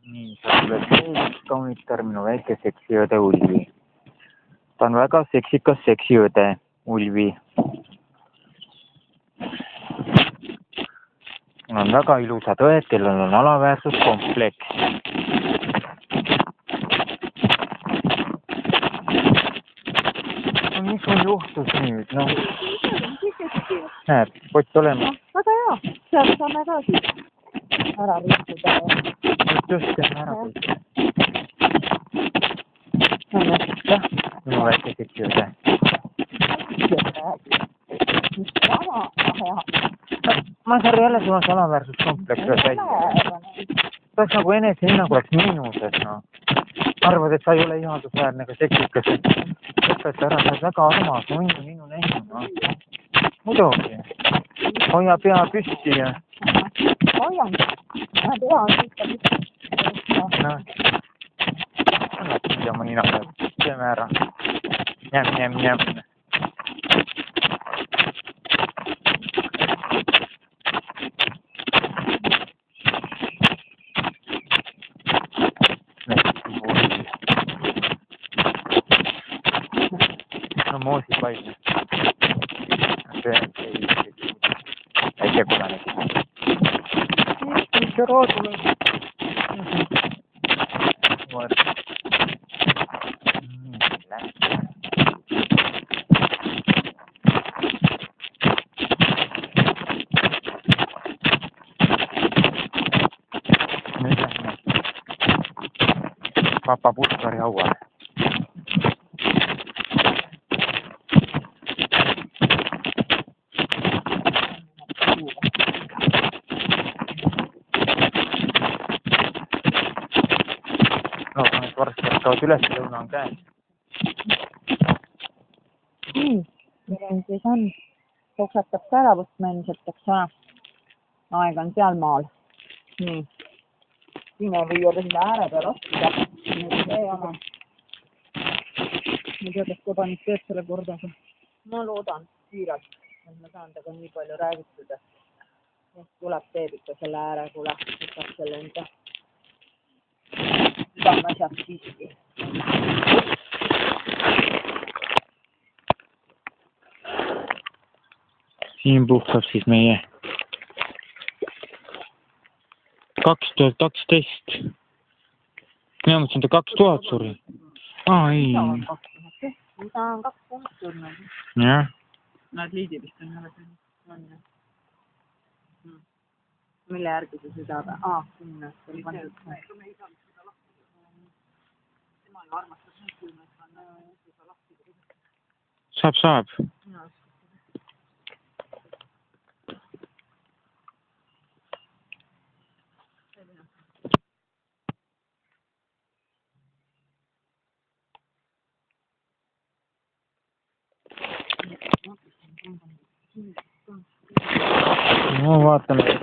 Nii, sa tuleb kaunitar minu väike seksiõde Ulvi. Ta on väga seksikas seksiõde, Ulvi. Mul on väga ilusad õed, kellel on alaväärsuskompleks. No mis sul juhtus nüüd, noh? Näed, kott olema. Väga hea, sealt saame ka siis ära rikkuda. Just, ära rikkuda. Jah, minu väike seksiõde. Ma saan jälle sul on alaväärsuskompleks. Ta oleks nagu enesehinnagu oleks miinuses, noh. Arvad, et sa ei ole ihaldusväärne ega seksikas. Lõpeta ära, sa oled väga armas, minu näinud, noh. Muidugi. Hoia pea püsti ja... Hoian. Pea on püsti. Noh. Annab siia oma nina peal. Teeme ära. Njäm. no moosipaine. Väike kudanik. Ikka roodule. Nüüd lähme Papa Puskari hauale. Loodan, et varsti hakkavad üles lõuna on käes. Milline siis on? Toksatab säravust menselt, eks ole. Aeg on seal maal. Nii. Siin on või juurde sinna ääre peal ostida. Nüüd see oma. Ma tea, kas kodanik teeb selle kordaga. Ma loodan siiralt, et ma saan temaga nii palju räägitud, et tuleb teeb ikka selle ääre, kuule, võtab selle enda. Seda on asjad siiski. Siin puhkab siis meie 2012. Mina mõtlesin, et 2000 suri. Ei. Mida on 2000 surnud? Jah. Nad liidi vist on jälle selline. On jah. Mille järgi see südab? 10. See oli pandud. Tema ju armastas nüüd, kui me seda lahti. Saab. No vaatame, et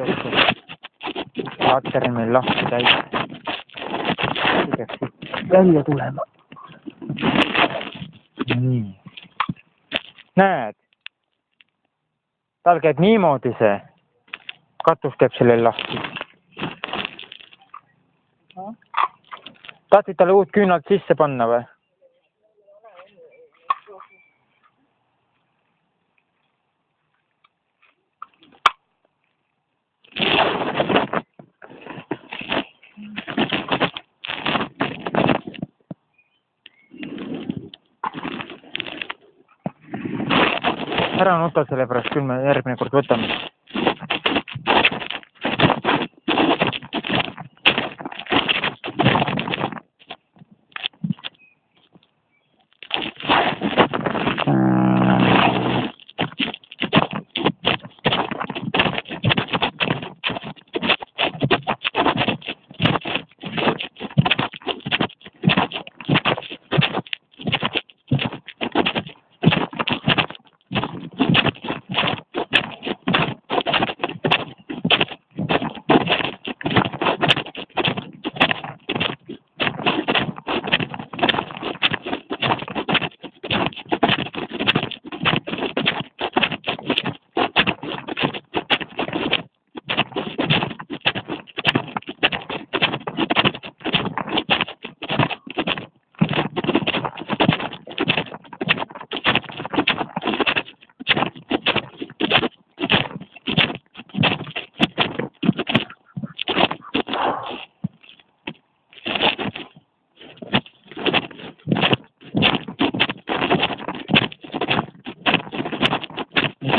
vaateri meil lahti täis. Peaks välja tulema. Nii. Näed. Tal käib niimoodi see. Katus käib sellel lahti. Tahtsid talle uut küünalt sisse panna või? Ära nuta selle pärast, küll me järgmine kord võtame.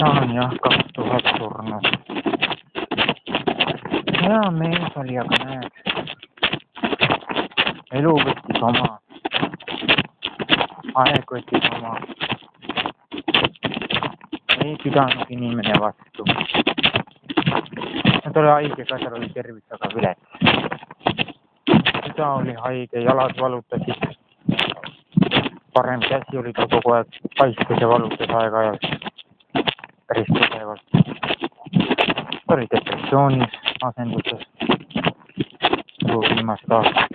On jah, 2000 surnud. Hea mees oli, aga näed. Elu võttis oma. Aeg võttis oma. Ei pidanud inimene vastu. Ta oli haige, ka seal oli tervis väga vilets. Süda oli haige, jalad valutasid. Parem käsi oli ta kogu aeg paistes ja valutas aeg-ajalt. Päris tugevalt. Ta oli depressioonis, asenduses. Viimast aastat.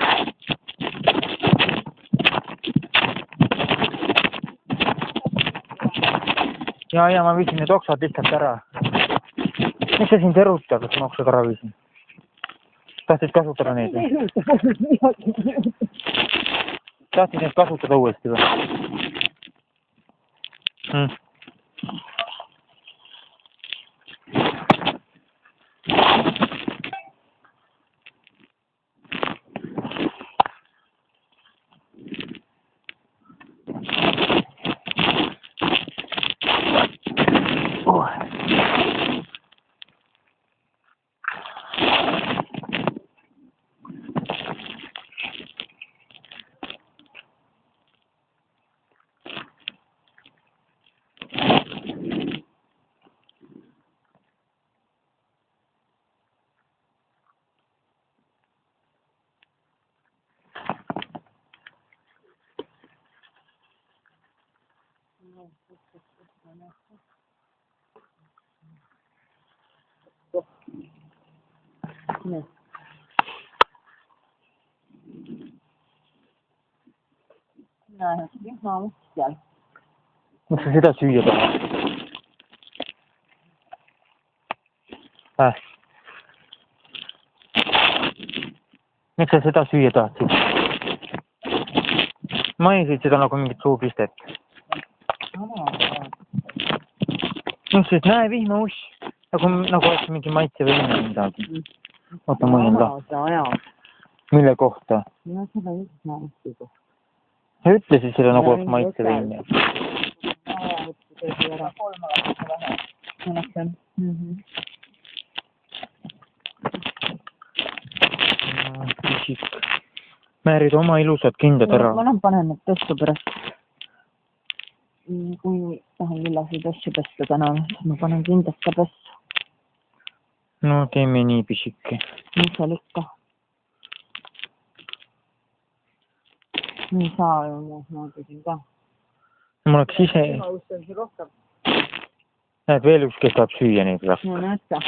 Ja ma viisin need oksad lihtsalt ära. Miks sa sind erutab, et ma oksad ära viisin? Tahtsid kasutada neid või? Tahtsid neid kasutada uuesti või? Näin, ihan siellä. Miks sa seda süüa tahad? Miks sa seda süüa tahtsid? Mainisid seda nagu mingit suupistet. Miks siis näe vihmauss? Nagu oleks mingi maitse või midagi. Oota, ma olen lahti. Mille kohta? No seda üldse kohta. Sa ütlesid seda nagu oleks maitse või midagi. Määrid oma ilusad kindad ära. Ma panen need pestu pärast. Kui tahan villaseid asju pesta täna, ma panen kindad ka pestu. No teeme nii pisike. Mis seal ikka? Nii saa ju, ma tegin ka. Ma oleks ise... Näed, veel üks, kes tahab süüa neid või? No näed sa.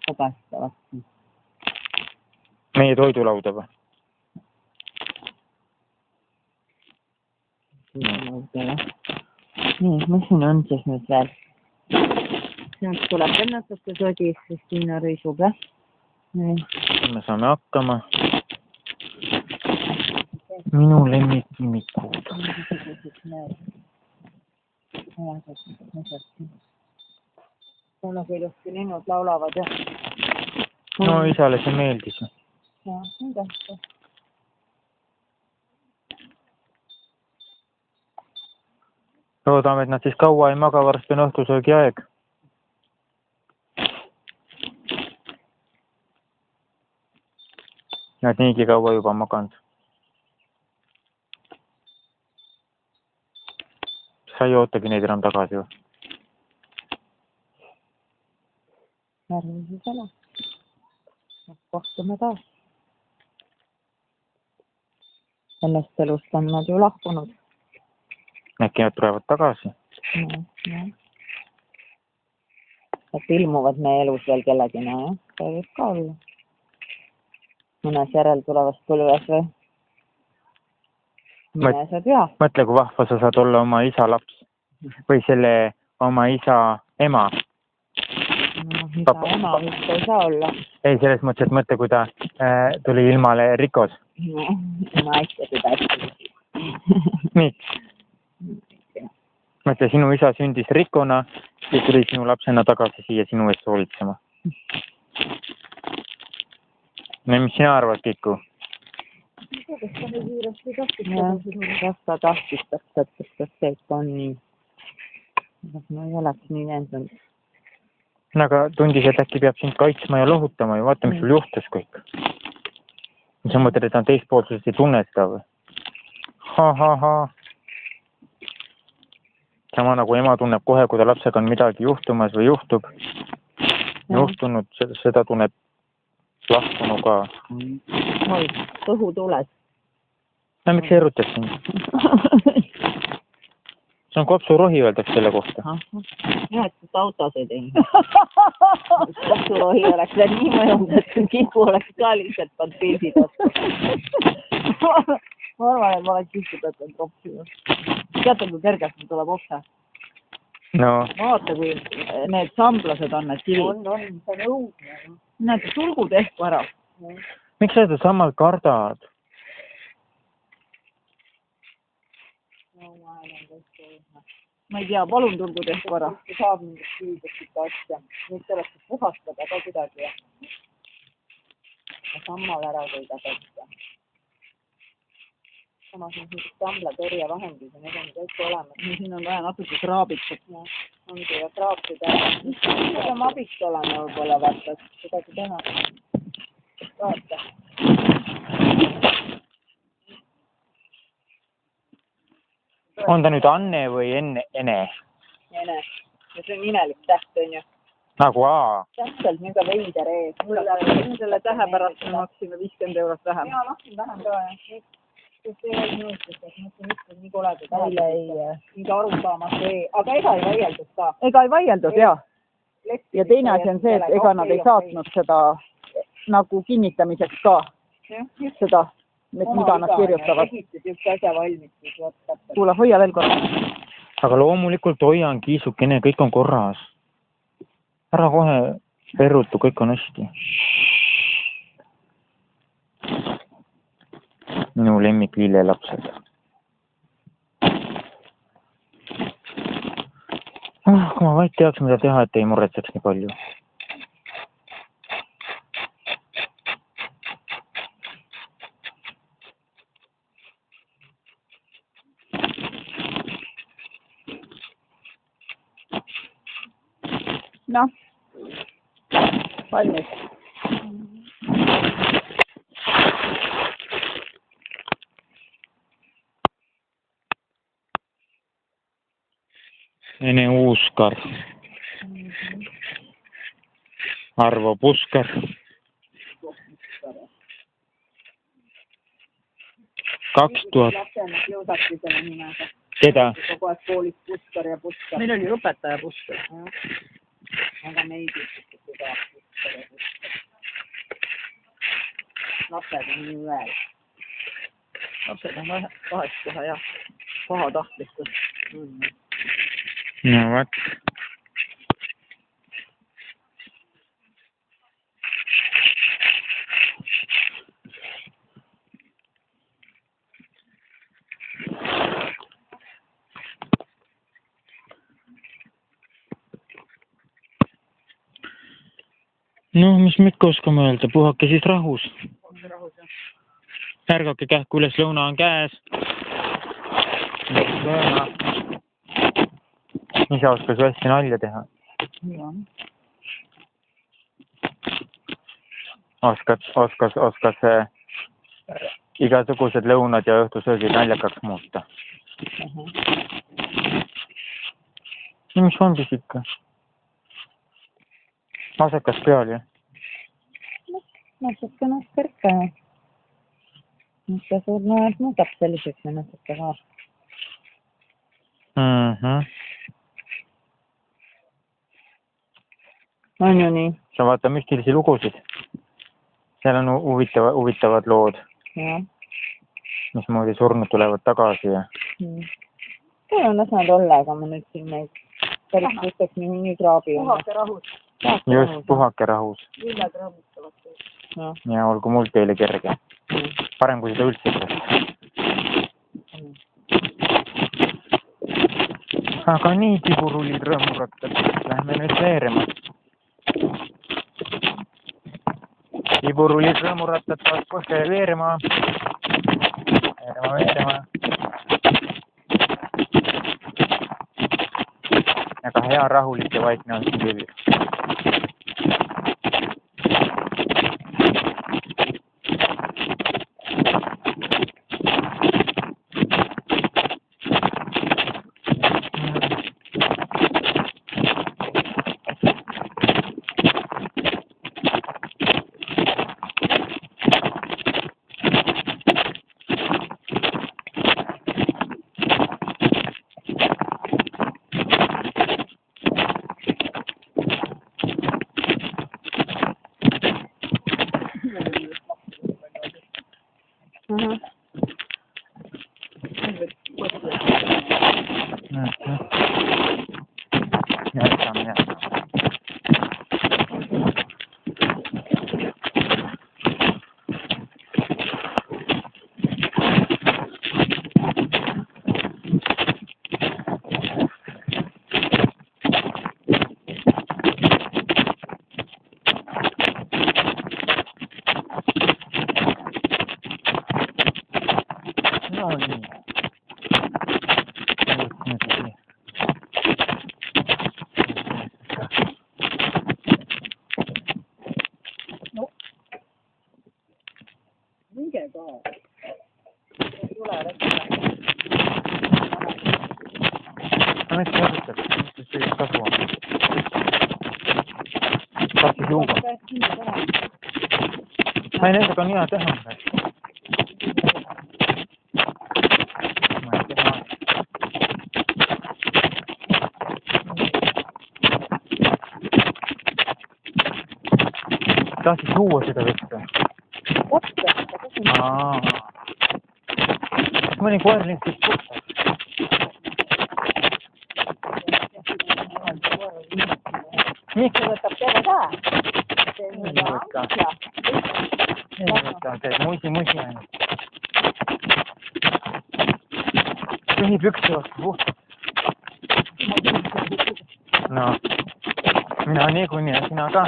Kobestavad. Meie toidulauda või? Nii, mis siin on siis nüüd veel? Sealt tuleb ennetust ja sodi, Kristiina rõisub, jah? Me saame hakkama. Minu lemmiknimikud. Kuna kuidagi linnud laulavad, jah? No isale see meeldis. Jah, nii tähtis. Loodame, et nad siis kaua ei maga, varsti on õhtusöögi aeg. Nad niigi kaua juba maganud. Sa ei ootagi neid enam tagasi või? Järgmises ala. Kohtume taas. Sellest elust on nad ju lahkunud. Äkki nad tulevad tagasi? Et ilmuvad meie elus veel kellegina, jah? See võib ka olla. Mõnes järel tulevast põlves või? Mine sa tea. Mõtle, kui vahva sa saad olla oma isa laps. Või selle oma isa ema. No, isa ema vist ei saa olla. Ei, selles mõttes, et mõtle, kui ta tuli ilmale Rikos. No, ma ikka seda hästi. Miks? Mõtle, sinu isa sündis Rikona ja tuli sinu lapsena tagasi siia sinu eest hoolitsema. No, mis sina arvad, Kiku? Kas ta tahtis täpselt, kas see ikka on nii? Ma ei oleks nii veendunud. Aga tundis, et äkki peab sind kaitsma ja lohutama ja vaata, mis sul juhtus kõik. Sa mõtled, et ta on teispoolsusest ei tunne seda või? Ha. Sama nagu ema tunneb kohe, kui ta lapsega on midagi juhtumas või juhtub. Juhtunud, seda tunneb lahkunu ka. Oi, õhu tules. No, miks erutad sind? See on kopsurohi, öeldaks selle kohta. Jah, et seda autos ei teinud. Kopsurohi oleks veel nii mõjunud, et Kiku oleks ka lihtsalt panteesid otsa. Ma arvan, et ma oleks istutatanud kopsi. Teate, kui kergelt mul tuleb otsa? No. Vaata, kui need samblased on need kivid. On, see on õudne. Näed, sulgu tehku ära. Miks sa seda samal kardad? No, ma olen ma ei tea, palun tulgu tehku ära. Saab mingit kiidust asja. Nüüd selleks puhastada ka kuidagi. Ja sammal ära kõigega asja. Samas on sellised tamblatõrjevahendid ja need on kõik olemas. Siin on vaja natuke kraabitud. Ongi ja kraapsida. Need on abist olema võib-olla vaata, et kuidagi teha. Vaata. On ta nüüd Anne või Ene? Ene. Ja see on imelik täht, on ju. Nagu A. Täpselt, niisugune veider ees. Selle tähe pärast me maksime 50 € vähem. Jaa, maksin vähem ka. Sest ei olnud nõustus, et mõtlen üldse nii koledad. Mingi arusaamatu aga ega ei vaieldud ka. Ega ei vaieldud, jaa. Ja teine asi on see, et ega nad ei saatnud seda nagu kinnitamiseks ka. Seda, mida nad kirjutavad. Kuule, hoia veel korra. Aga loomulikult hoian kiisukene, kõik on korras. Ära kohe perrutu, kõik on hästi. Minu lemmik lillelapsed. Kui ma vaid teaks, mida teha, et ei muretseks nii palju. Noh, valmis. Ene Uuskar. Arvo Puskar. Lapsena kiusati selle nimega. Keda? Kogu aeg koolis Puskar ja Puskar. Meil oli õpetaja Puskar. Aga meid ütlesite ka Puskar ja Puskar. Lapsed on nii veel. Lapsed on vahest kohe, jah. Pahatahtlikud. No vot. No, mis me ikka oskame öelda, puhake siis rahus. Ärgake kähku üles, lõuna on käes. Isa oskas hästi nalja teha. Oskas igasugused lõunad ja õhtusöögid naljakaks muuta. Ja mis on siis ikka? Masekas peal, jah? Natuke naskar ka. Mitte suur noed muudab selliseks ja natuke ka. On ju nii? Sa vaata müstilisi lugusid. Seal on huvitavad lood. Jah. Mismoodi surnud tulevad tagasi ja... Mul on las nad olla, aga ma nüüd siin neid päris kustaks nii kraabi. Puhake rahus. Just, puhake rahus. Lilled rahustavad. Ja olgu mul teile kerge. Parem kui seda üldse. Aga nii tiburullid rõõmurattad. Lähme nüüd veerema. Tiburullid rõõmurattad taas kohe veerema. Veerema. Aga hea rahulik ja vaikne on siin küll. No nii. No. Minge ka. Ei tule rääkida. No mis mõjutab? Mis see kasu on? Tahtis juua. Ma ei nendega on hea teha. Tahtis juua seda vette. Mõni koer lihtsalt puhtas. Miks võtab teile ka? Ei võta, teed musi ainult. Põhipükse vastu puhtad. No, mina niikuinii ja sina ka.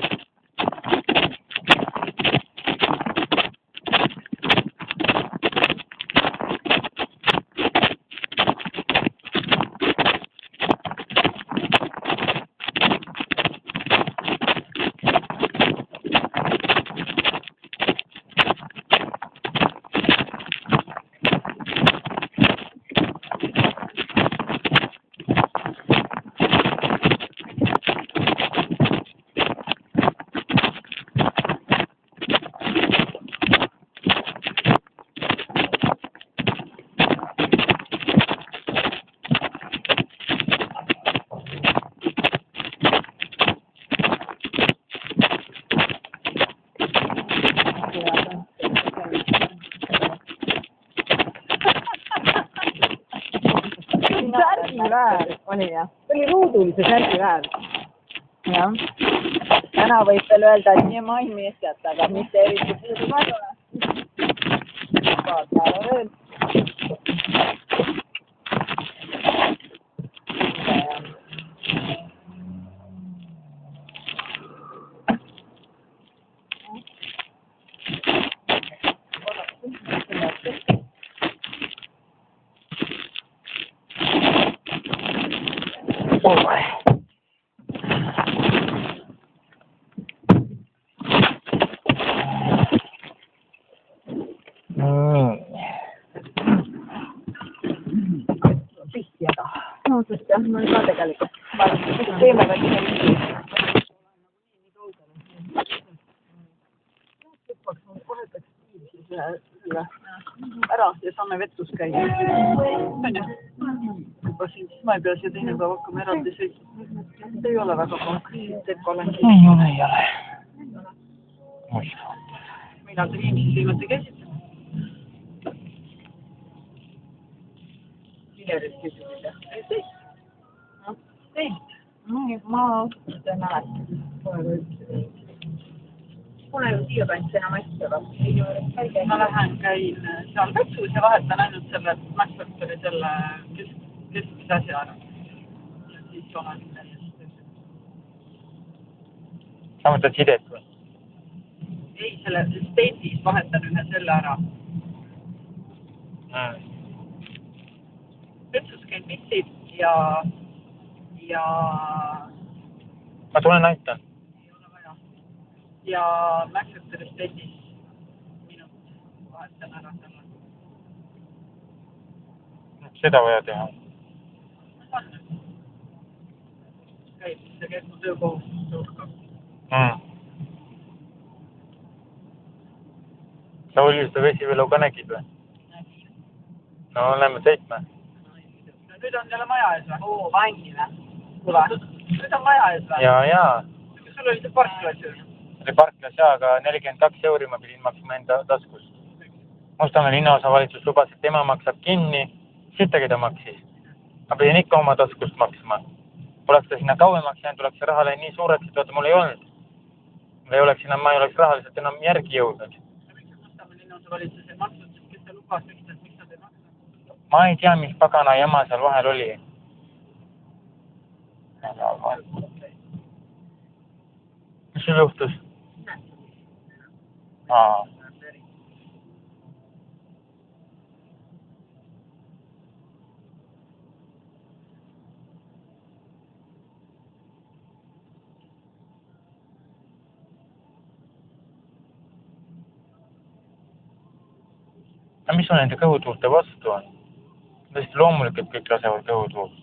Särgiväär oli jah. See oli ruudulise särgiväär. Jah. Täna võib veel öelda, et nii mainmeestjat, aga mitte eriti puudu madule. Vaatame veel. Pihtiaga. No, sest jah, ma ka tegelikult. Teeme ka ära ja saame vetus käia. Juba siis ma ei pea siia teine päev hakkama eraldi sõitma. Ei ole väga konkreetselt. Ei ole. Millal te Viimsis viimati käisite? Silerit küsisite. Teilt? Ma ei mäleta. Pole ju siia kandis enam asja. Ma lähen käin seal Vetsus ja vahetan ainult selle Maxfactori selle keskmise asja ära. Ja siis olen täiesti. Sa mõtled sidet või? Ei, selle stendis vahetan ühe selle ära. Vetsus käin mitsid ja... Ma tulen aitan. Ei ole vaja. Ja Maxfactori stendis minut vahetan ära selle. Seda vaja teha. See käib mu töökohustus suur. Sa Uljiste vesiveelu ka nägid või? Nägin. No lähme sõitma. Nüüd on jälle maja ees või? Oo, vangi või? Tule. Nüüd on maja ees või? Jaa. Sul oli see parklas ju? Oli parklas jaa, aga 42 euri ma pidin maksma enda taskus. Mustamäe linnaosavalitsus lubas, et tema maksab kinni. Sittagi ta maksis. Ma pidin ikka oma taskust maksma. Oleks ta sinna kauemaks jäänud, oleks see rahale nii suureks, et vaata mul ei olnud. Ma ei oleks rahaliselt enam järgi jõudnud. Mustamäe linnaosavalitsus ei maksnud, kes ta lubas, miks ta ei maksa? Ma ei tea, mis pagana jama seal vahel oli. Mis sul juhtus? aga mis sul nende kõhutuulte vastu on? Tõesti loomulikult kõik lasevad kõhutuult.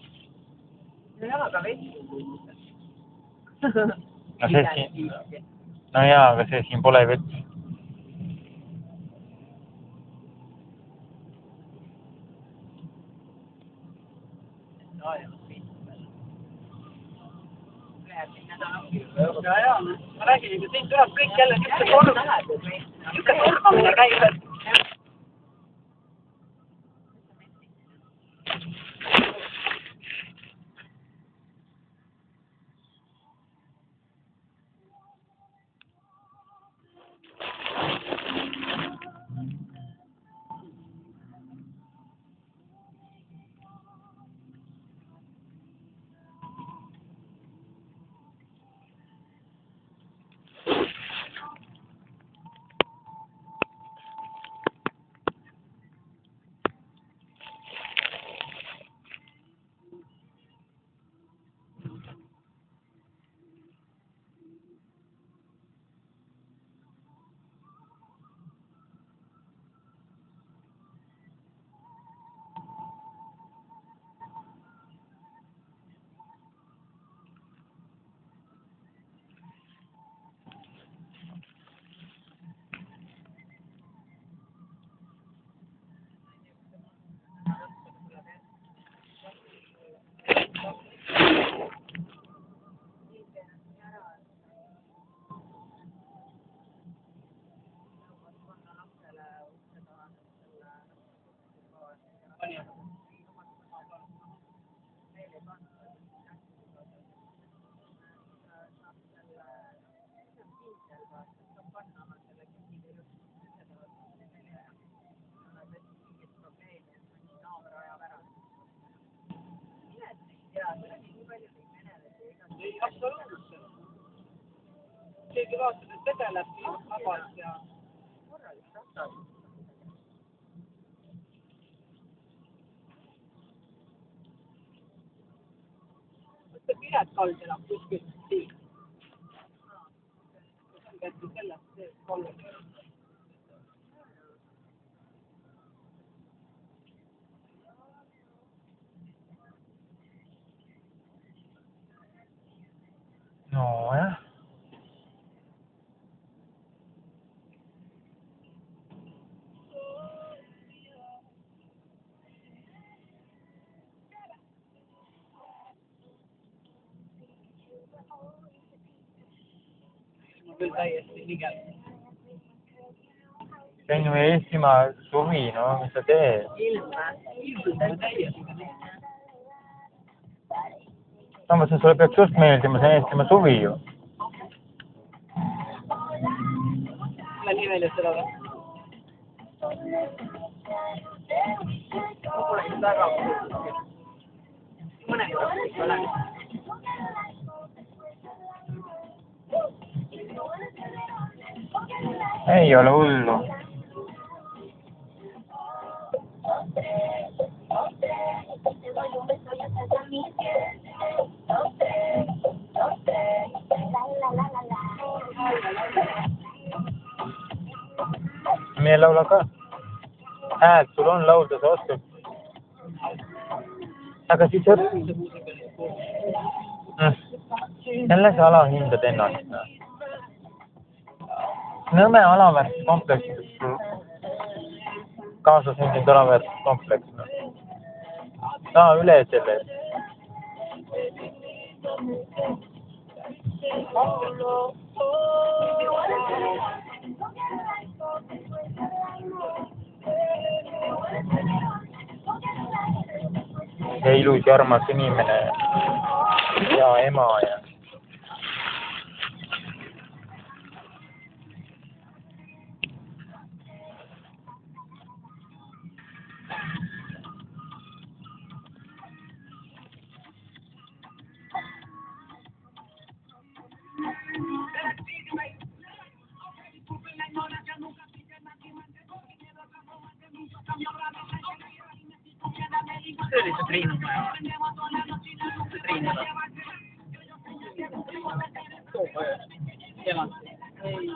No aga vesi. No see siin... No jaa, aga see siin pole vett. Ja, ma räägin, et siin tuleb kõik jälle niisugune tormamine käib. Absoluutselt. Keegi vaatab, et vedeleb vabalt ja... Mõtle Piret Kald enam kuskilt siin. Kätti sellest see kolme. Nojah. Ma küll täiesti nigel. See on ju Eestimaa suvi, no mis sa teed? Ilm täiesti. No ma mõtlen, sulle peaks just meeldima, see on Eestimaa suvi ju. Mulle nii meeldib seda või? Ma pole just väga kuulnud. Mõne korra kõik olen. Ei ole hullu. Meie laula ka. Hääd sul on laulda, sa oskad. Aga siis jälle sa alahindad ennast. Nõme alaväärtus kompleks. Kaasasündinud alaväärtus kompleks. Saa üle selle. Ja ilus ja armas inimene ja ema ja... See oli see Triinumaa. See Triinumaa. Teevad. Ei.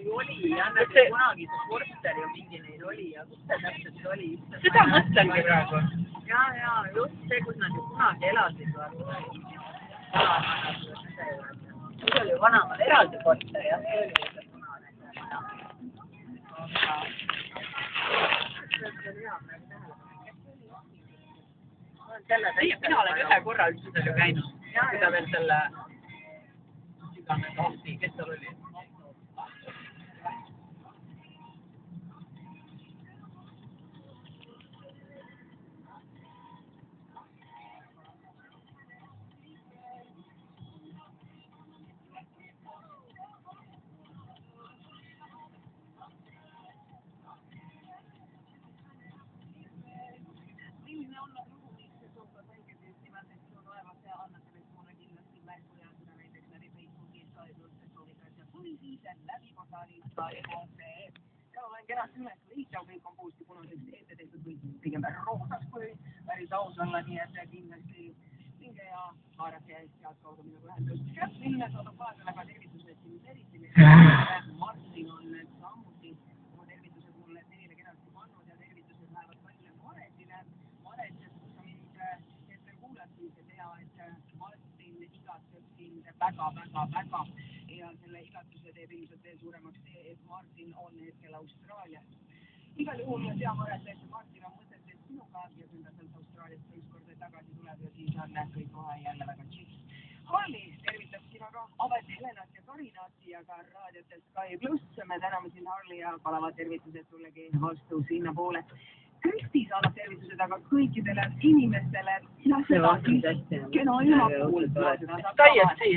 ju oli, Janne, kunagi see korter ju mingi neil oli ja kus see täpselt oli? Seda mõtlengi praegu. Ja, just see, kus nad ju kunagi elasid. See oli ju vanamal eraldi korter, jah, see oli see punane. Mina olen ühe korra üldse käinud, kui ta veel selle sügames kes tal oli? Ja olen kenasti üles liitja, kõik on puusti punaseks ette tehtud või pigem roosaks, kui päris aus olla, nii et kindlasti minge ja haarake sealt kaudu minuga ühendust. Minne saadab vaadele ka tervitused siin eriti. Martin on samuti oma tervituse mulle teile kenasti pannud ja tervitused lähevad paljule Maretile. Maret, kus sa mind hetkel kuulasid ja tea, et Martin igatseb sind väga ja selle igatuse teeb ilmselt veel suuremaks see, et Martin on hetkel Austraalias. Igal juhul ma tean, et Martin on mõtetes sinuga ja kui ta sealt Austraaliast ükskord tagasi tuleb ja siis on kõik kohe jälle väga tšiks. Harli tervitab sina ka Avet, Helenat ja Karinat ja ka raadiotes Sky Pluss. Me täname siin Harli ja palavad tervitused sullegi vastu sinna poole. Kristi saadab tervitused aga kõikidele inimestele. Kena ilma puhul. Täiesti.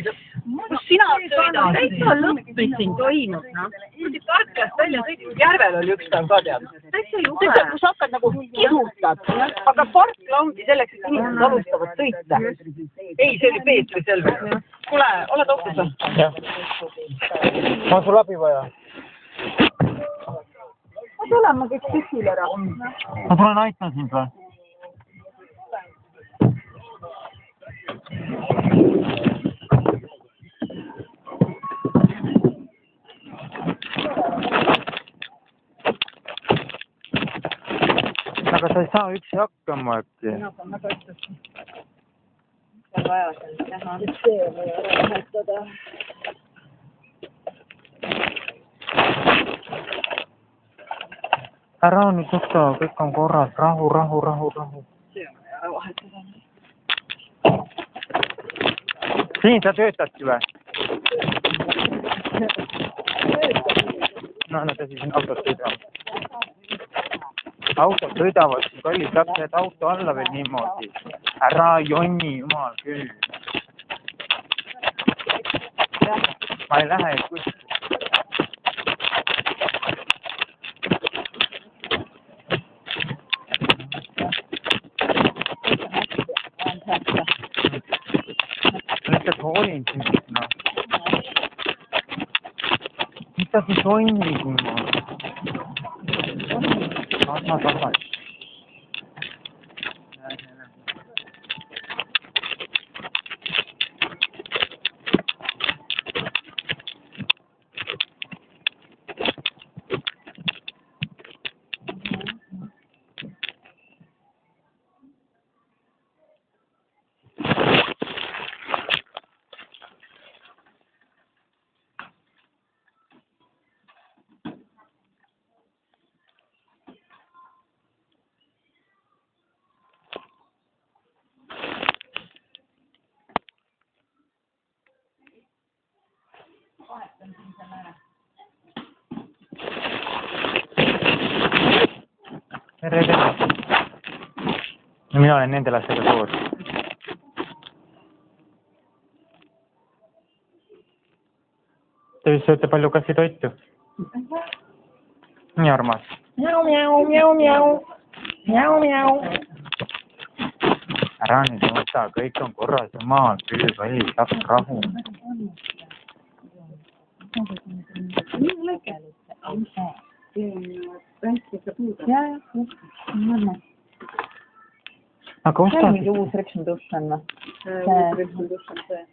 Kus sina sõidad? Täitsa lõppi siin toimub. Kui Tartlast välja sõidab, järvel oli üks päev ka tead. Täitsa juhe. Kus hakkad nagu kihutad. Aga parkla ongi selleks, et inimesed alustavad sõita. Ei, see oli Peetri selve. Kuule, oled ohtus või? Jah. Ma on sul abi vaja. Ma tulen, ma kõik tühile ära. Ma tulen aitan sind või? Aga sa ei saa üksi hakkama äkki. Mina saan väga ütles. See on vaja seal teha. See on vaja ära vahetada. Ära nüüd nuta, kõik on korras. Rahu. See on vaja ära vahetada. Siin sa töötadki või? No ta siis autot sõidavad. Autod sõidavad, kallis, saaks need auto alla veel niimoodi. Ära jonni, jumal küll. Ma ei lähe kuskil. Lihtsalt hoolin sind, noh. Mida sa sonnid niimoodi? Tasa. Tere. No mina olen nende lastega koos. Te vist sööte palju kassitoitu? Nii armas. Miau. Ära nüüd mõta, kõik on korras, jumal küll, valli, saaks rahu. Aga see on mingi uus Rexon dušš on või? Uus Rexon dušš on see.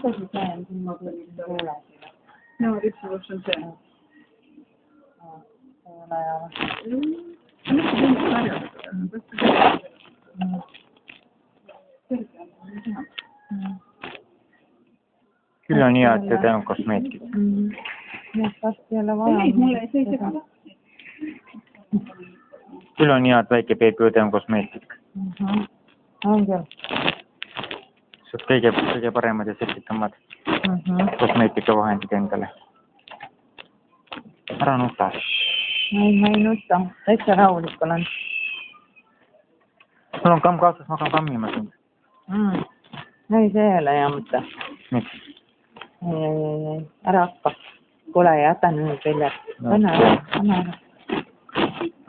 mida siis näen, siin ma tulin poole. No, ripsuvus on see. Ei ole jah. Mis see on sarjad? Küll on hea, et see on kosmeetik. Need vast ei ole vaja. Ei, mulle ei see sega. Küll on hea, et väike beebiõde on kosmeetik. On küll. Saab kõige paremad ja seksikamad kosmeetikavahendid endale. Ära nuta. Ei, ma ei nuta. Täitsa rahulik olen. Mul on kamm kaasas, ma hakkan kammima sind. Ei, see ei ole hea mõte. Miks? Ei. Ära hakka. Kuule, jäta nüüd väljad. Anna ära.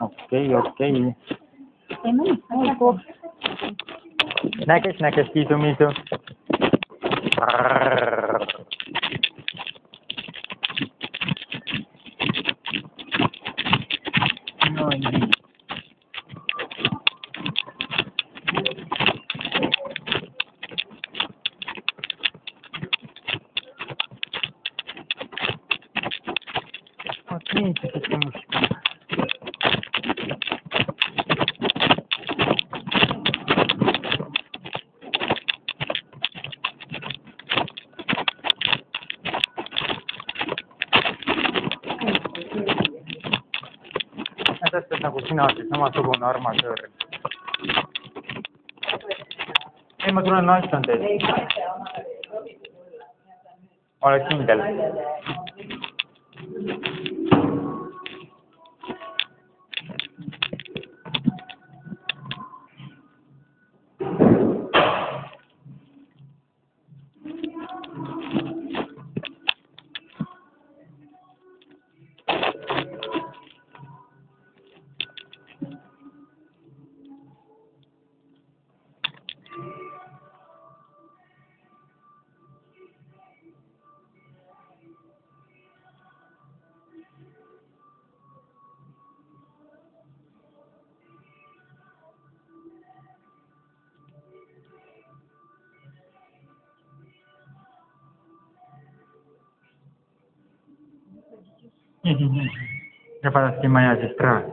Okei. Ei mõni. Näkes, kiisu-miisu. No nii. Okei, see on musta. Täpselt nagu sina oled samasugune armasöör. Ei, ma tulen naistan teid. Oled kindel? Я подожди, моя сестра.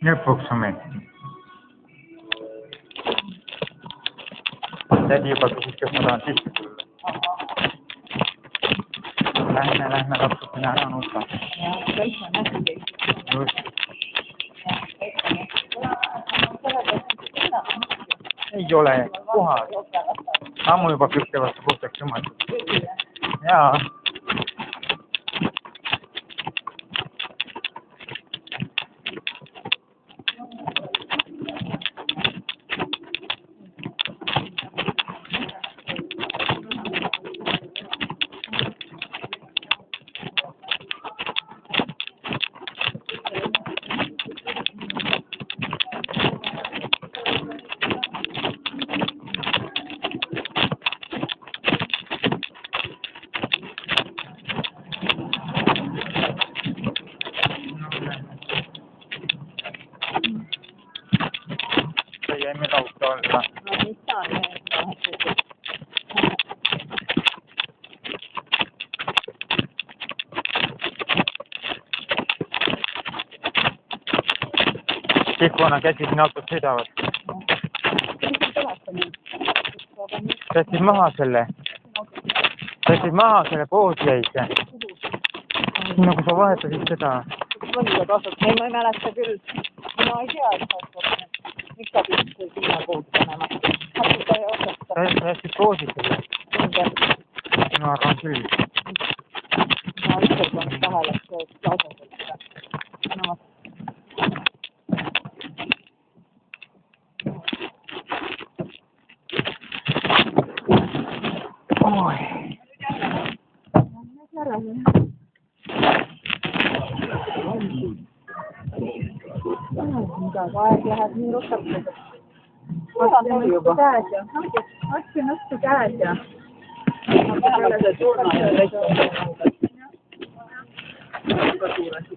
Lõpuks ometi. Tädi juba küsis, kas ma tahan sisse tulla. Lähme lapsukene ära nuta. Just. Ei ole kohal. Ammu juba pükte vastu puhtaks tõmmatud. Jaa. Jäime kautta olla. No missä on ne? Tikkuana käsi siin autos sõidavad. Jätsid maha selle poodjäise. Sinna, kui sa vahetasid seda. Mõnda kasut. Ei, ma ei mäleta küll. Ma ei tea, et miks sa pidid sinna puud panema? Hakkuda ei osata. Sa jätsid poosid selle. Ma arvan küll. Ma ükskord on kahele lausa. No. Mida aeg läheb nii ruttakalt. Ostsin õhtu käed ja. Vähemalt see surma ja rest. Ka suur asi.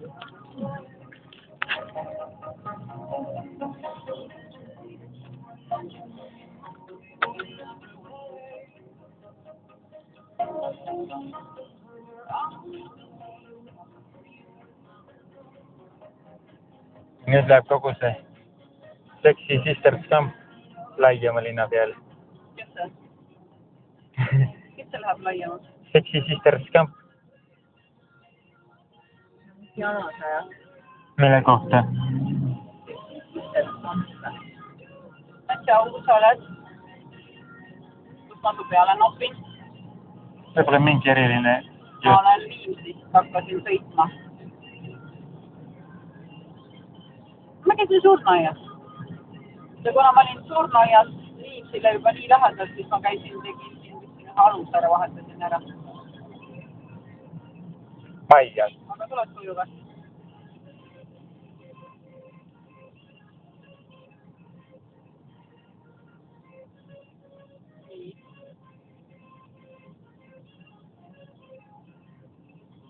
Nüüd läheb kogu see Sexy Sisters Camp laiema linna peale. Kes see? Kes see läheb laiemaks? Sexy Sisters Camp. Janasaja. Mille kohta? Äkki aus oled? Kus ma su peale nopin? Võib-olla mingi eriline Ma olen Viimsist, hakkasin sõitma. Ma käisin surnuaias. Ja kuna ma olin surnuaias Viimsile juba nii lähedalt, siis ma käisin, tegin siin alusare vahetasin ära. Paias. Aga tuled koju kas? Nii.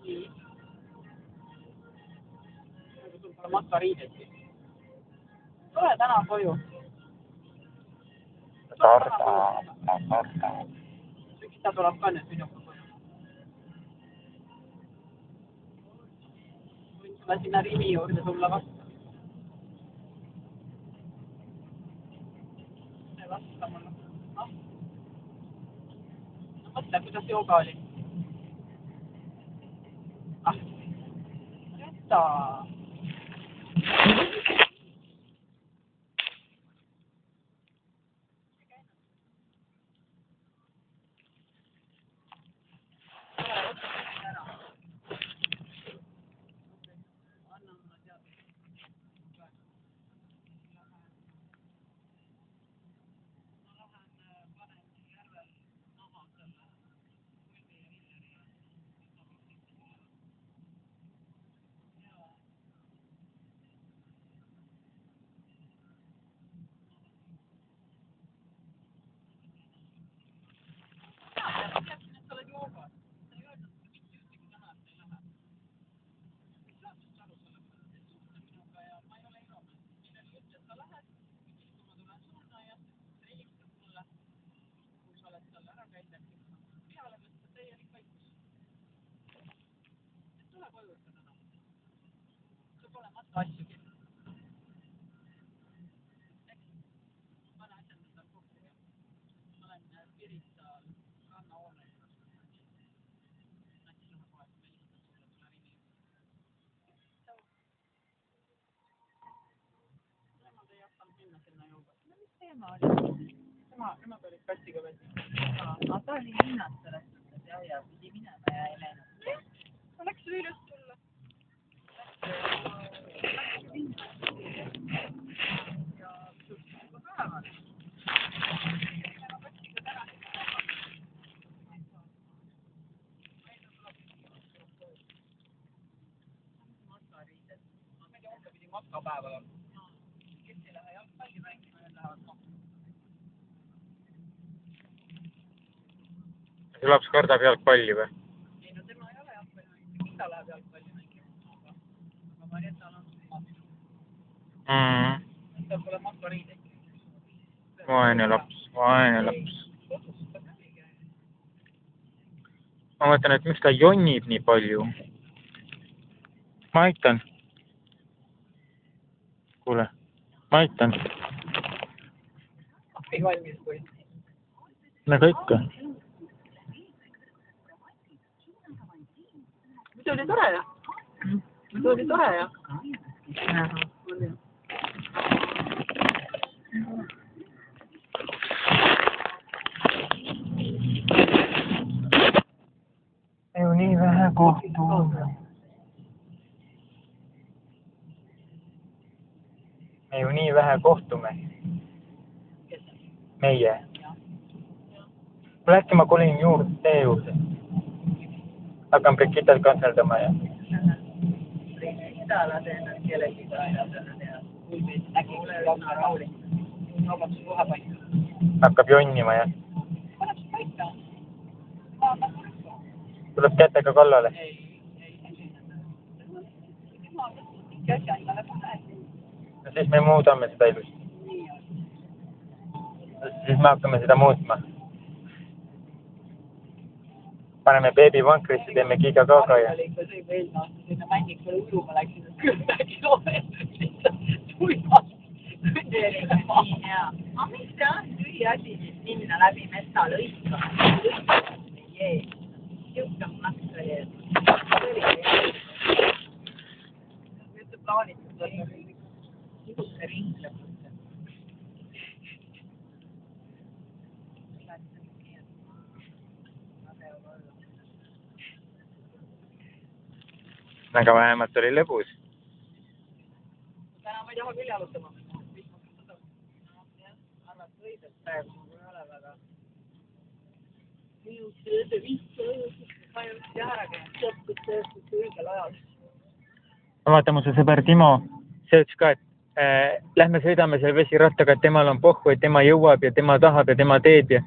Nii. Aga sul pole matkariidetki. Tule täna koju. Karda. Miks ta tuleb ka nüüd minuga koju? Võin sulle sinna Rimi juurde tulla vastu. See vasta mulle. No. Mõtle, kuidas jooga oli. Ah. Retta. Tema tulid kassiga veel. Aga ta oli linnas selles mõttes ja pidi minema ja ei läinud. Ma läks üles tulla. Ja juba päeval. Matkariided. Ma ei tea, onka pidi matkapäeval on. Kes ei lähe jalgpalli mängima, need lähevad matkama. See laps kardab jalgpalli või? Ei, no tema ei ole jalgpalli mängima. Mida läheb jalgpalli mängima? Aga Marjetal on sulmad. Ta pole matkariideid. Vaene laps. Ma mõtlen, et miks ta jonnib nii palju? Ma aitan. Kuule, ma aitan. Ei valmis kui. Nagu ikka. See oli tore ja? See oli tore ja? Me ju nii vähe kohtume. Me ju nii vähe kohtume. Meie. Kuule äkki ma kolin juurde, tee juurde. Hakkan Brigitat kantseldama ja. Brigita laseb ennast kellegi aidata teha. Äkki ole üsna rahulik. Vabandus kohe paika. Hakkab jonnima ja. Paneb see paika. Tuleb kätega kallale. Ei. Ma mingi asja endale panen. No siis me muudame seda ilusti. Siis me hakkame seda muutma. Paneme beebivankrisse, teeme giga kaga ja. Oli ikka see eelmine aasta sinna männikule ujuma läksin, et küll äkki loomendus lihtsalt tuimast. Nii hea. Aga mis see on tühi asi siis minna läbi metsa lõikama? Jee. Siuke maks oli, et see oli hea. Nüüd see plaanitud oli siuke ring lõpuks. Aga vähemalt oli lõbus. Täna ma ei taha küll jalutama. Arvad võid, et praegu ei ole väga. See vihku, ma ei oleks jah ära käinud. Sõpud õigel ajal. Vaata mu see sõber Timo, see ütles ka, et lähme sõidame selle vesirattaga, et temal on pohhu, et tema jõuab ja tema tahab ja tema teeb ja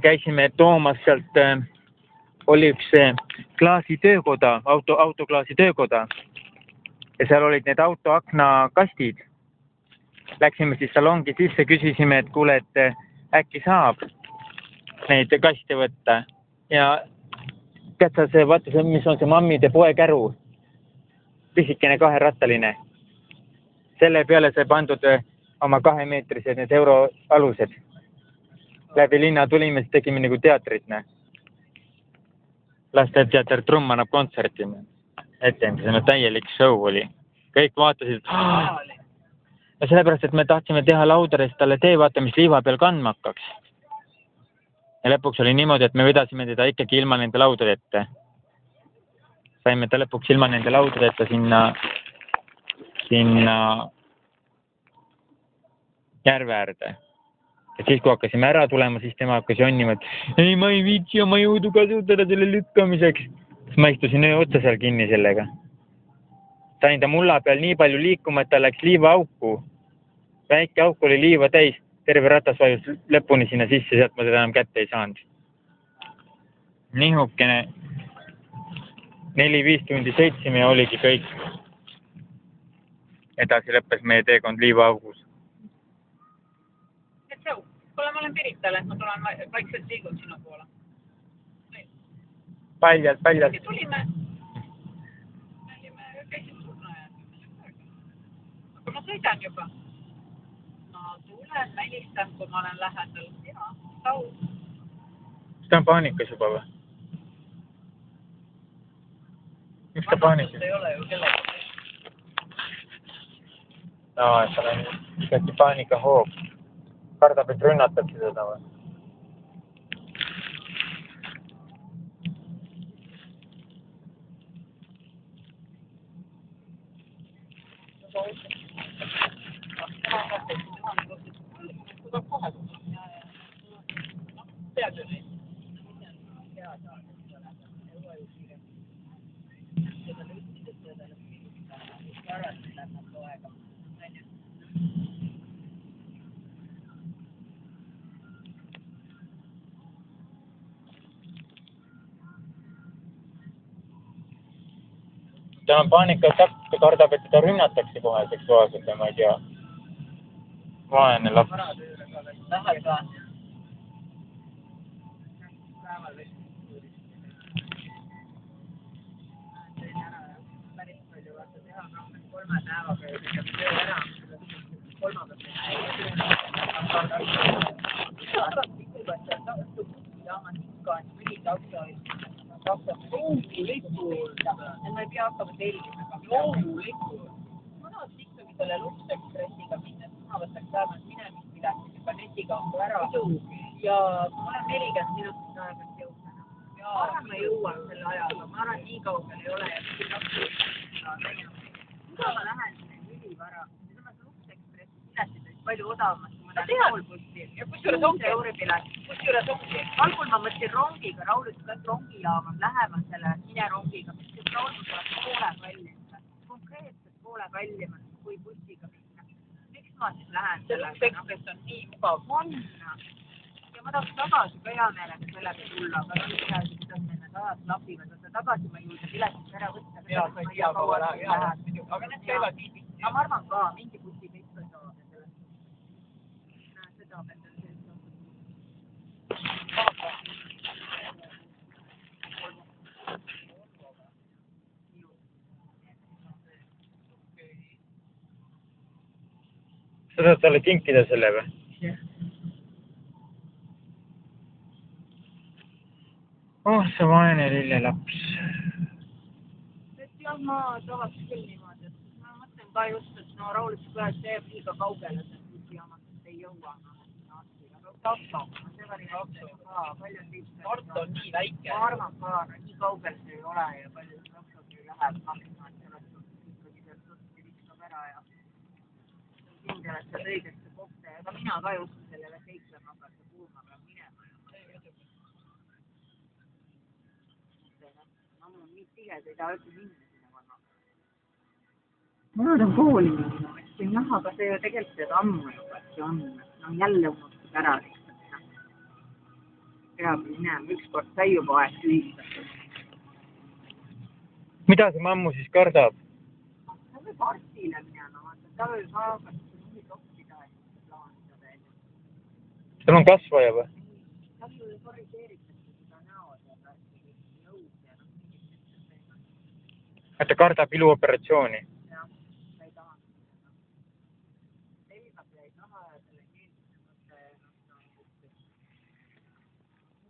käisime toomas sealt oli üks klaasitöökoda, autoklaasi töökoda ja seal olid need autoakna kastid. Läksime siis salongi sisse, küsisime, et kuule, et äkki saab neid kaste võtta ja tead sa see, vaata see, mis on see mammide poekäru, pisikene kaherattaline. Selle peale sai pandud oma 2-meetrised need euroalused. Läbi linna tulime, siis tegime nagu teatrit, Lasteteater Trumm annab kontserti. Etendusena täielik show oli. Kõik vaatasid, ja sellepärast, et me tahtsime teha laudadest talle tee, vaata, mis liiva peal kandma hakkaks. Ja lõpuks oli niimoodi, et me vedasime teda ikkagi ilma nende laudadeta. Saime ta lõpuks ilma nende laudadeta sinna järve äärde. Ja siis, kui hakkasime ära tulema, siis tema hakkas jonnima, et ei, ma ei viitsi oma jõudu kasutada selle lükkamiseks. Siis ma istusin öö otsa seal kinni sellega. Sain ta mulla peal nii palju liikuma, et ta läks liivaauku. Väike auk oli liiva täis, terve ratas vajus lõpuni sinna sisse, sealt ma seda enam kätte ei saanud. Nihukene 4-5 tundi sõitsime ja oligi kõik. Edasi lõppes meie teekond liivaaugus. Kuule, ma olen Piritale, et ma tulen vaikselt liigun sinu poole. Paljalt. Tulime, käisin surna ja aga ma sõidan juba. Ma tulen, välistan, kui ma olen lähedal. Jaa, tau. Kas ta on paanikas juba või? Miks ta paanikas? Ei ole ju kellega. No, seal on ikkagi paanika hoog. Kardab, et rünnatakse seda või? Ta on paanikatakk, ta kardab, et teda rünnatakse kohe seksuaalselt ja ma ei tea. Vaene laps. Läheb ka. Päris palju vaata teha, 3 päevaga ja tegema töö ära. 3 loomulikult. Ja ma ei pea hakkama tellima. Loomulikult. Ma tahaks ikkagi selle Luksekspressiga minna, et ma võtaks vähemalt minemist midagi, juba netiga on ära. Ja ma olen 40 minutit aega jõudnud. Ma arvan, ma jõuan selle ajaga. Ma arvan, nii kaugel ei ole. Mida ma lähen sinna ülivara? Luksekspressi piletid olid palju odavamad kui mõnel poolbussil. ja kusjuures ongi. Algul ma mõtlesin rongiga, Raul ütles, et rongijaam on lähemal selle minerongiga, mis Raul tuleb poole kallim. Konkreetselt poole kallim, kui bussiga minna. Miks ma siis lähen sellega? See Ekspress on nii mugav. On. Ja ma tahaks tagasi ka hea meelega sellega tulla, aga nüüd peagi, kuidas need ajad lapivad, võtta tagasi ma julge piletist ära võtta. Aga need käivad nii tihti. Aga ma arvan ka, mingi bussi kõik ei saa. Seda peab veel sees sa saad talle kinkida selle või? Oh, see vaene lillelaps. Jah, ma tavaks küll niimoodi, et ma mõtlen ka just, et no Raul ütles ka, et see jääb liiga kaugele, et bussijaamast ei jõua. Tartu on nii väike. Ma arvan ka, nii kaugel see ei ole ja palju Tartu ei läheb maksma, et sellest ikkagi sealt tõesti viskab ära ja kindel, et see õigesse kohta ja ka mina ka ei usu sellele seiklema hakata kuulma peab minema. Ammu nii tihed ei taha üldse minna sinna vanna. Ma olen kooli minna, mõtlesin jah, aga see ju tegelikult seda ammu juba, et see on jälle unustab ära lihtsalt. Peab minema, ükskord sai juba aeg tühistatud. Mida see mammu siis kardab? Ta võib arstile minema, vaata, ta võib hakata mingi toppida, et plaanida veel. Tal on kasvaja või? Ta võib korrigeeritakse seda näod ja jõud ja Et ta kardab iluoperatsiooni? jah, ta ei taha. Selgab ja ei taha ja selle keeldise mõte.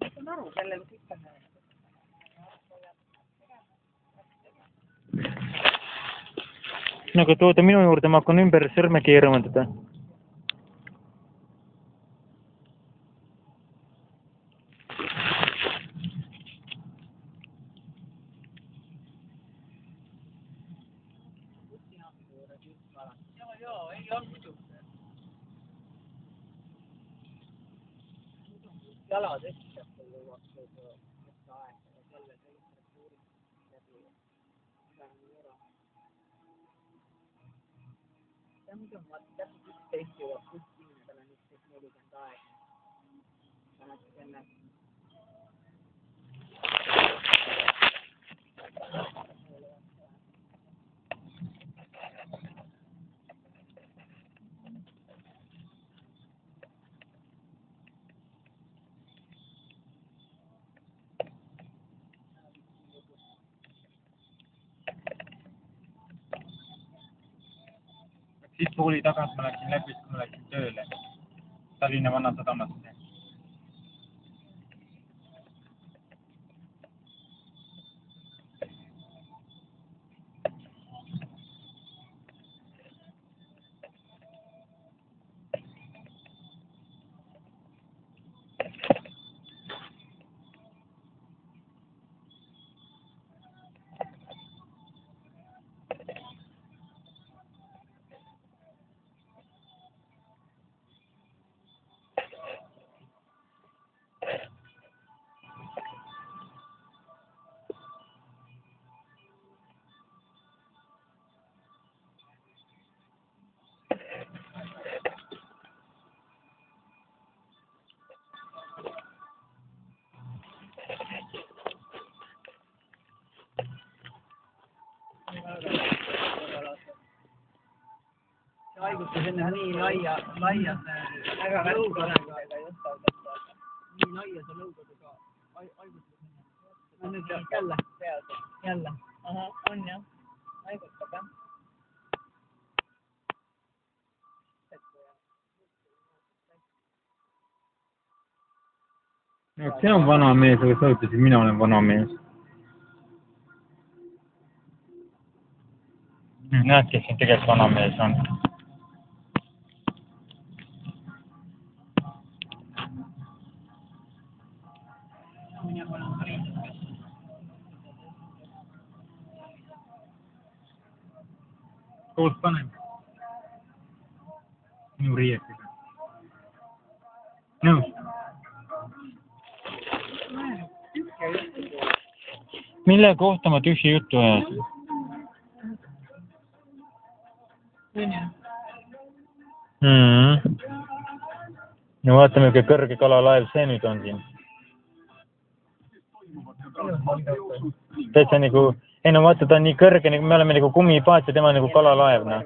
Ma saan aru, sellele kõik on. Nagu tooda minu juurde, ma hakkan ümber sõrme keerama teda. Jalad ette luuakse mõtta aega ja selle temperatuuri läbi ära. Ja muidu ma täpselt 11 jõuab pluss 10, tal on 11.40 aega. Paned selle. Siit kooli tagant ma läksin läbi, kui ma läksin tööle Tallinna Vanasadamasse. See haigutus enne nii laiad lõugadega ei osta võtta. Nii laia see lõugadega haigutus enne. No nüüd jälle. Jälle. Aha, on jah. Haigutab jah. See on vana mees, aga sa ütlesid, mina olen vana mees. Näed, kes siin tegelikult vana mees on. Koos paneme. Minu riietega. Nõus. Mille kohta ma tühja juttu ajasin? No vaatame, kui kõrge kalalaev see nüüd on siin. Täitsa nagu, ei no vaata, ta on nii kõrge, me oleme nagu kummipaat ja tema nagu kalalaev, noh.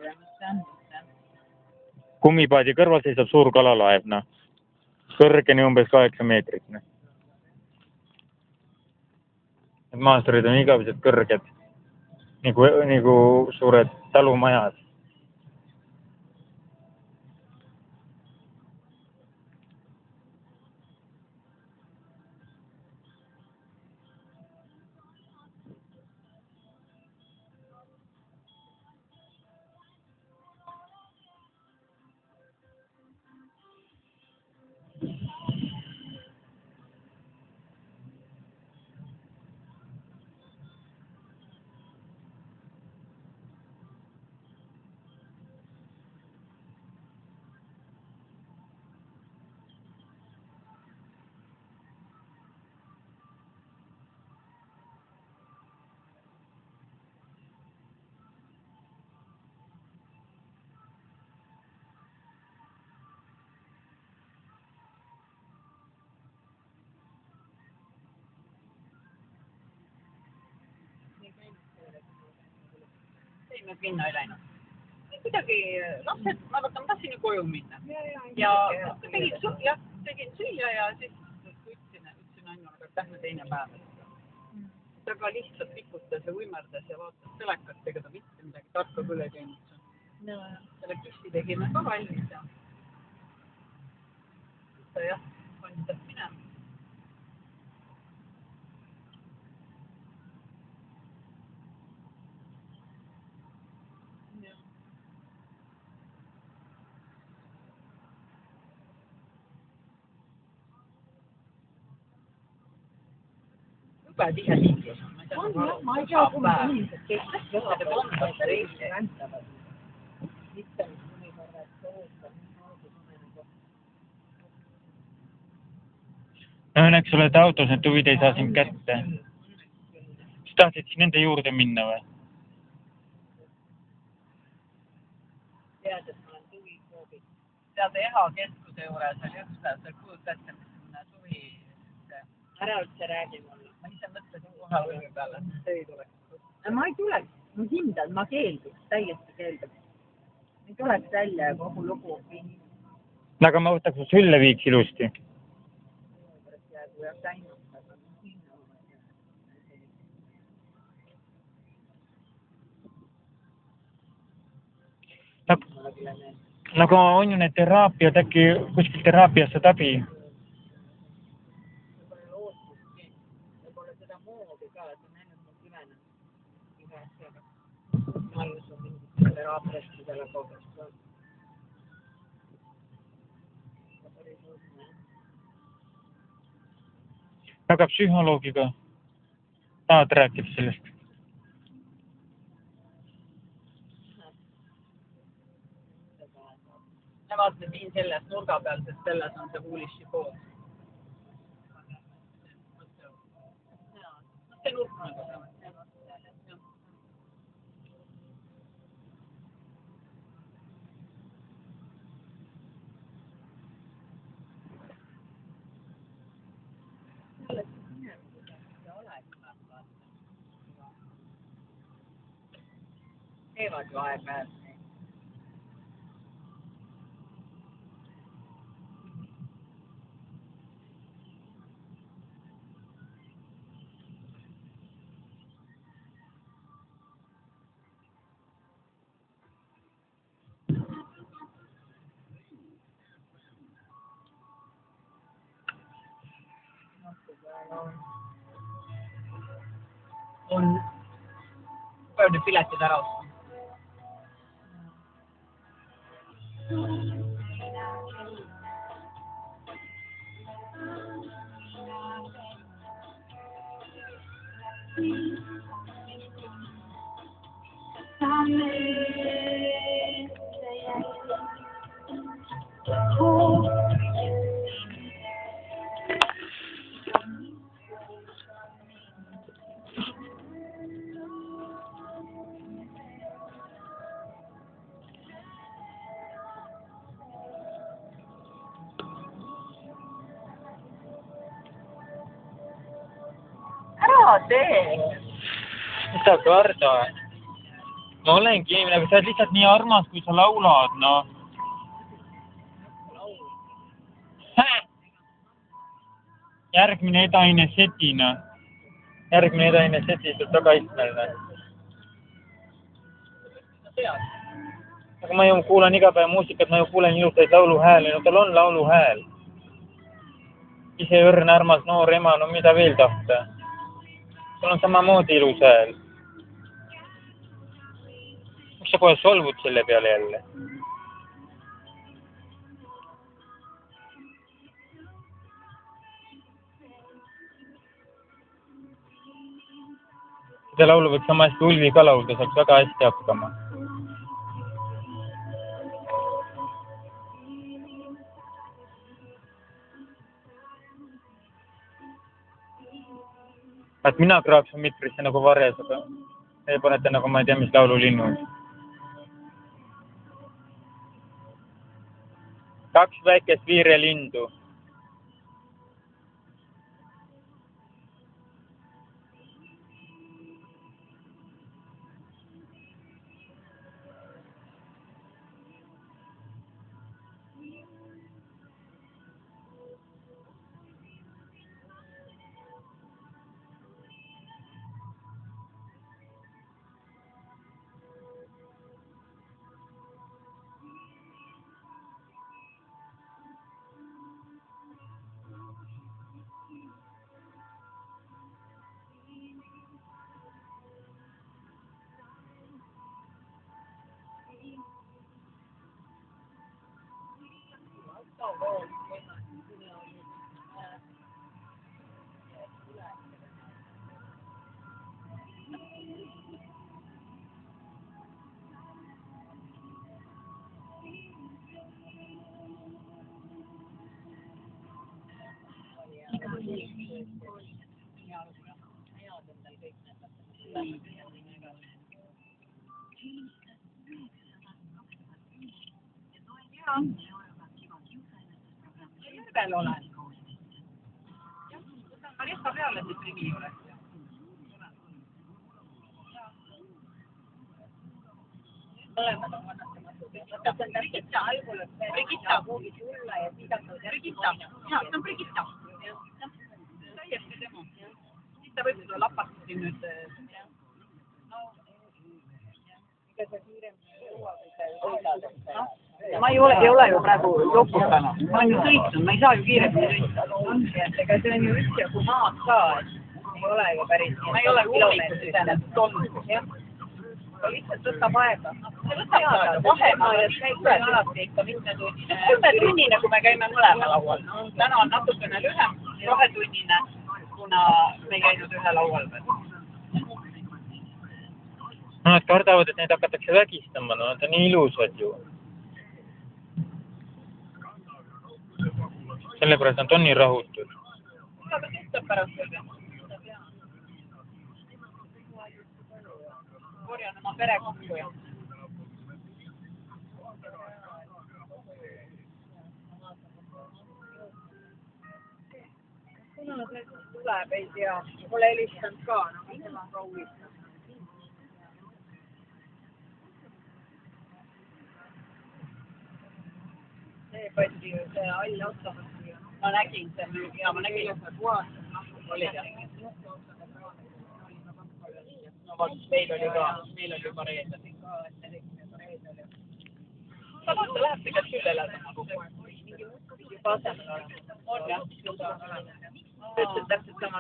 Kummipaadi kõrval seisab suur kalalaev, noh. Kõrgeni umbes 8 meetrit, noh. Maasturid on igavesed kõrged, nagu suured talumajad. Ei, me minna ei läinud. Kuidagi lapsed, ma tahtsin ju koju minna. Ja tegin süüa ja siis ütlesin Annule, et lähme teine päev. Ta ka lihtsalt pikutas ja uimerdas ja vaatas telekat, ega ta mitte midagi tarka küll ei teinud. Selle küsti tegime ka valmis ja ta jah, pandab minema. Tihe liiklus on. Ma ei tea, kui me inimesed kõik rändavad. No õnneks oled autos, need tuvid ei saa sind kätte. Siis tahtsid siin nende juurde minna või? Tead, et ma olen tuvikoobi. Tead, EHA keskuse juures oli üks päev, sa kujutad, et tuvi... Ära üldse räägi mulle. Ma ise mõtlesin kohe õige peale, et see ei tuleks. Ma ei tuleks, ma hindan, ma keelduks, täiesti keelduks. Ei tuleks välja ja kogu lugu. Aga ma võtaks sülle viiks ilusti. Nagu on ju need teraapiad, äkki kuskil teraapias saad abi? Aga psühholoogiga tahad rääkida sellest? Ma vaatasin siin selles nurga peal, sest selles on see huulissi pool. See nurk nagu see. Teevad ju aeg-ajalt. On palju need piletid ära ostnud. tee. Mis sa karda? Ma olengi inimene, aga sa oled lihtsalt nii armas, kui sa laulad, noh. Järgmine edaine setina. Järgmine edaine seti, see on väga istmeline. Aga ma ju kuulan iga päev muusikat, ma ju kuulen ilusaid lauluhääli, no tal on lauluhääl. Ise õrn, armas, noor ema, no mida veel tahta? Tal on samamoodi ilus hääl. Miks sa kohe solvud selle peale jälle? Seda laulu võiks sama hästi Ulvi ka laulda, saaks väga hästi hakkama. Et mina kraaksun mitrisse nagu varjas, aga te panete nagu ma ei tea, mis laululinnud. 2 väikest viirelindu. Järvel olen. Ma rihka peale siis rivi juures. Mõlemad on vannastamatult. See on Brigitta algul. Brigitta. Brigitta. Jaa, see on Brigitta. Täiesti tema. Siis ta võib seda lapata siin nüüd. Ma ei ole ju praegu joputanud. Ma olen ju sõitnud, ma ei saa ju kiiremini sõita. Ega see on ju üksjagu maad ka, ei ole ju päris. Ma ei ole kilomeetrit olnud. Lihtsalt võtab aega. See võtab aega. Vahemaa ja käib alati ikka mitme tunnine. 10 tunnine, kui me käime mõlema laual. Täna on natukene lühem, 2 tunnine, kuna me ei käinud ühe laual veel. No, nad kardavad, et neid hakatakse vägistama, no nad on nii ilusad ju. Sellepärast nad on nii rahutud. Aga tõstab pärast veel. Korjan oma pere kokku ja. Kuna see tuleb, ei tea. Pole helistanud ka, no proovib. See pandi ju see all otsamasti. Ma nägin see, ja ma nägin, et puhas oli ja. No vaat, meil oli juba reedel. Sa vaata, läheb tegelikult küll eladama kogu. Juba asemel olema. On jah. Ütles täpselt sama,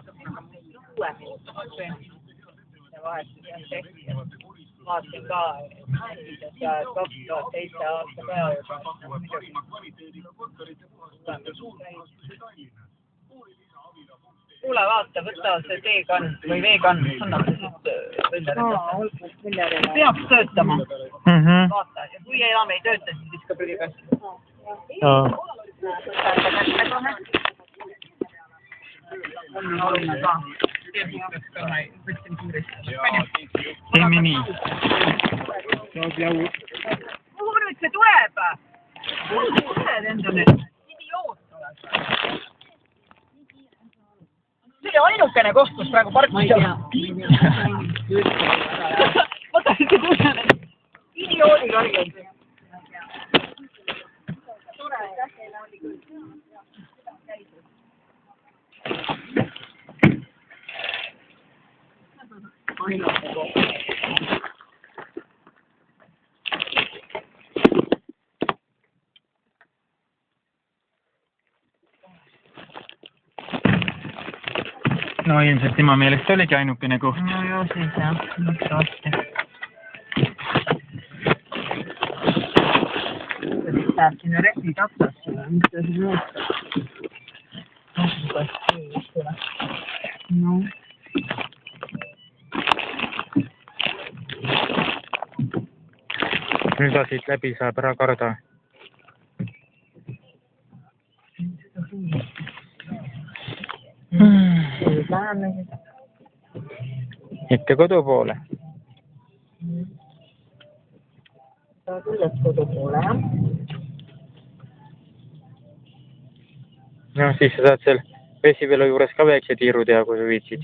uue. Ja vahetus jah tehti. Vaatasin ka, ja 2007 aasta päeva. Kuule, vaata, võta see teekann või veekann, annab see peaks töötama. Vaata, ja kui enam ei tööta, siis viska prügikasti. On oluline ka. Võtsin kiiresti. Teeme nii. Kuhu nüüd see tuleb? Kuhu tuled enda nüüd? Idioot oled. See oli ainult ainukene koht, kus praegu parkida. Võta ikka tunnen, et idioodi kari on see. Tore, jah, teile oli küll. Ainult koht. No ilmselt tema meelest oligi ainukene koht. No joo, siis jah, mõttes vasti. Siis läheb sinna rehvi taksasse, mis ta siis mõõtab? No. Nüüd ta siit läbi saab ära karda. Ikka kodu poole. Ta tulles kodu poole, jah? No siis sa saad seal vesiveelu juures ka väikse tiiru teha, kui sa viitsid.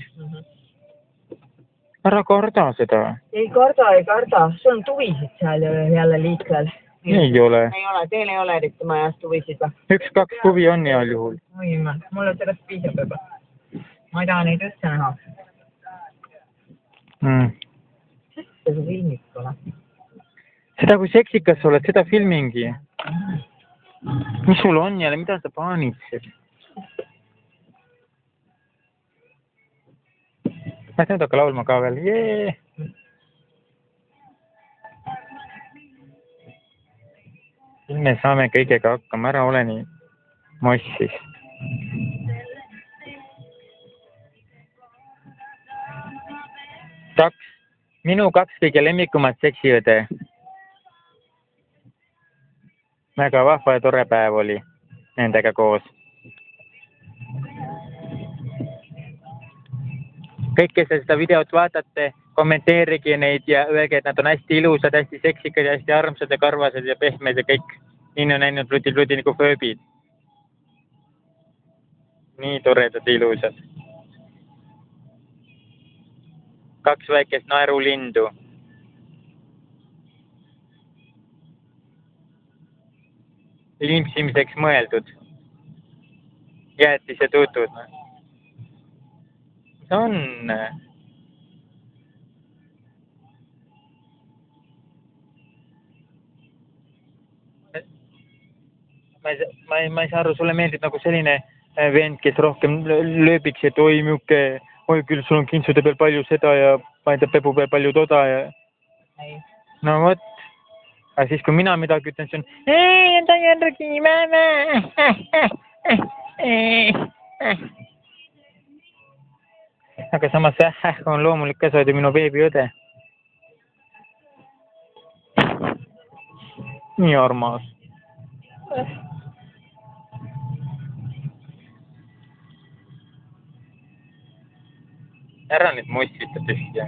Ära karda seda. Ei karda. Sul on tuvisid seal jälle liiklal. Ei ole. Ei ole, teil ei ole eriti majas tuvisid või? 1-2 huvi on heal juhul. Oi jumal, mulle sellest piisab juba. Ma ei taha neid üldse näha. Sest see filmid pole. Seda kui seksikas sa oled, seda filmingi. Mis sul on jälle, mida sa paanitsed? Nüüd hakka laulma ka veel. Jee! Me saame kõigega hakkama, ära ole nii mossis. Minu 2 kõige lemmikumat seksiõde. Väga vahva ja tore päev oli nendega koos. Kõik, kes seda videot vaatate, kommenteerige neid ja öelge, et nad on hästi ilusad, hästi seksikad ja hästi armsad ja karvased ja pehmed ja kõik. Nii on näinud luti nagu fööbid. Nii toredad ja ilusad. 2 väikest naerulindu. Limpsimiseks mõeldud. Jäätis ja tutud. Mis on? Ma ei saa aru, sulle meeldib nagu selline vend, kes rohkem lööbiks, et oi mjuke, oi küll sul on kintsude peal palju seda ja ma ei tea, pebu peal palju toda ja... Ei. No vot. Aga siis, kui mina midagi ütlen, siis on ei, ta järgi, Aga samas on loomulik ka, sa oled ju minu beebiõde. Nii armas. Ära nüüd mossita tühja.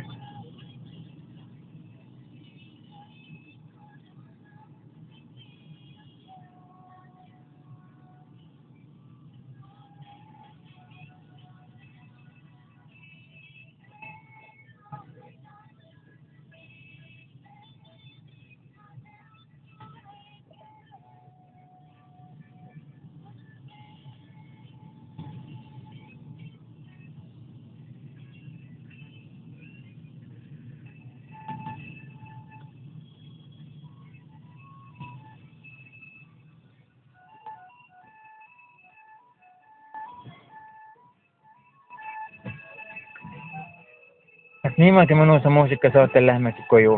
Niimoodi mõnusa muusikasaatel lähmegi koju.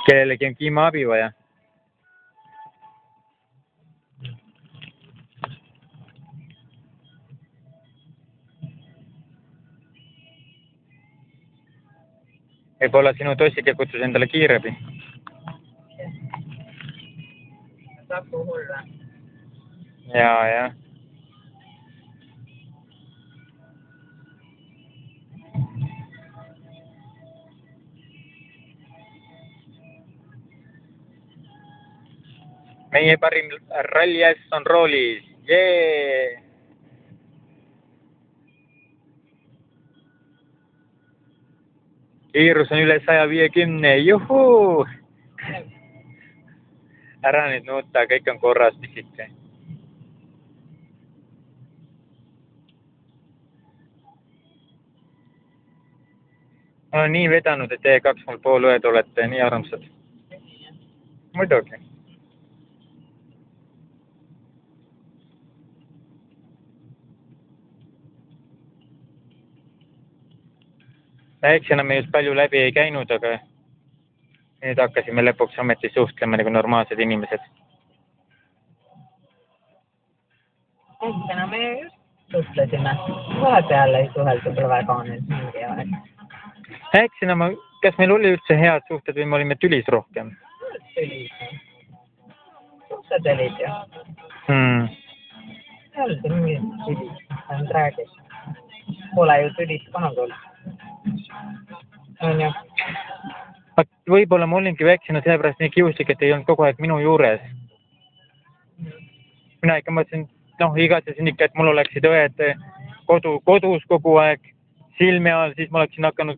Kellelegi on kiimaabi vaja. Võib-olla sinu tossike kutsus endale kiirabi. Saku hull või? Ja. meie parim ralli S on roolis, jee! Kiirus on üle 150, juhuu! Ära nüüd nuuta, kõik on korras, pisike. Ma olen nii vedanud, et teie 2 mul poolõed olete nii armsad. Muidugi. Väiksena me just palju läbi ei käinud, aga nüüd hakkasime lõpuks ometi suhtlema nagu normaalsed inimesed. Väiksena me just suhtlesime. Vahepeal ei suhelda küll väga nüüd mingi aeg. Väiksena kas meil oli üldse head suhted või me olime tülis rohkem? Tülis. Suhted olid ju. Ei olnud mingi tülis, ainult räägis. Pole ju tülis kunagi olnud. On ju? Võib-olla ma olingi väiksena sellepärast nii kiuslik, et ei olnud kogu aeg minu juures. Mina ikka mõtlesin, igatsesin ikka, et mul oleksid õed kodus kogu aeg silme all, siis ma oleksin hakanud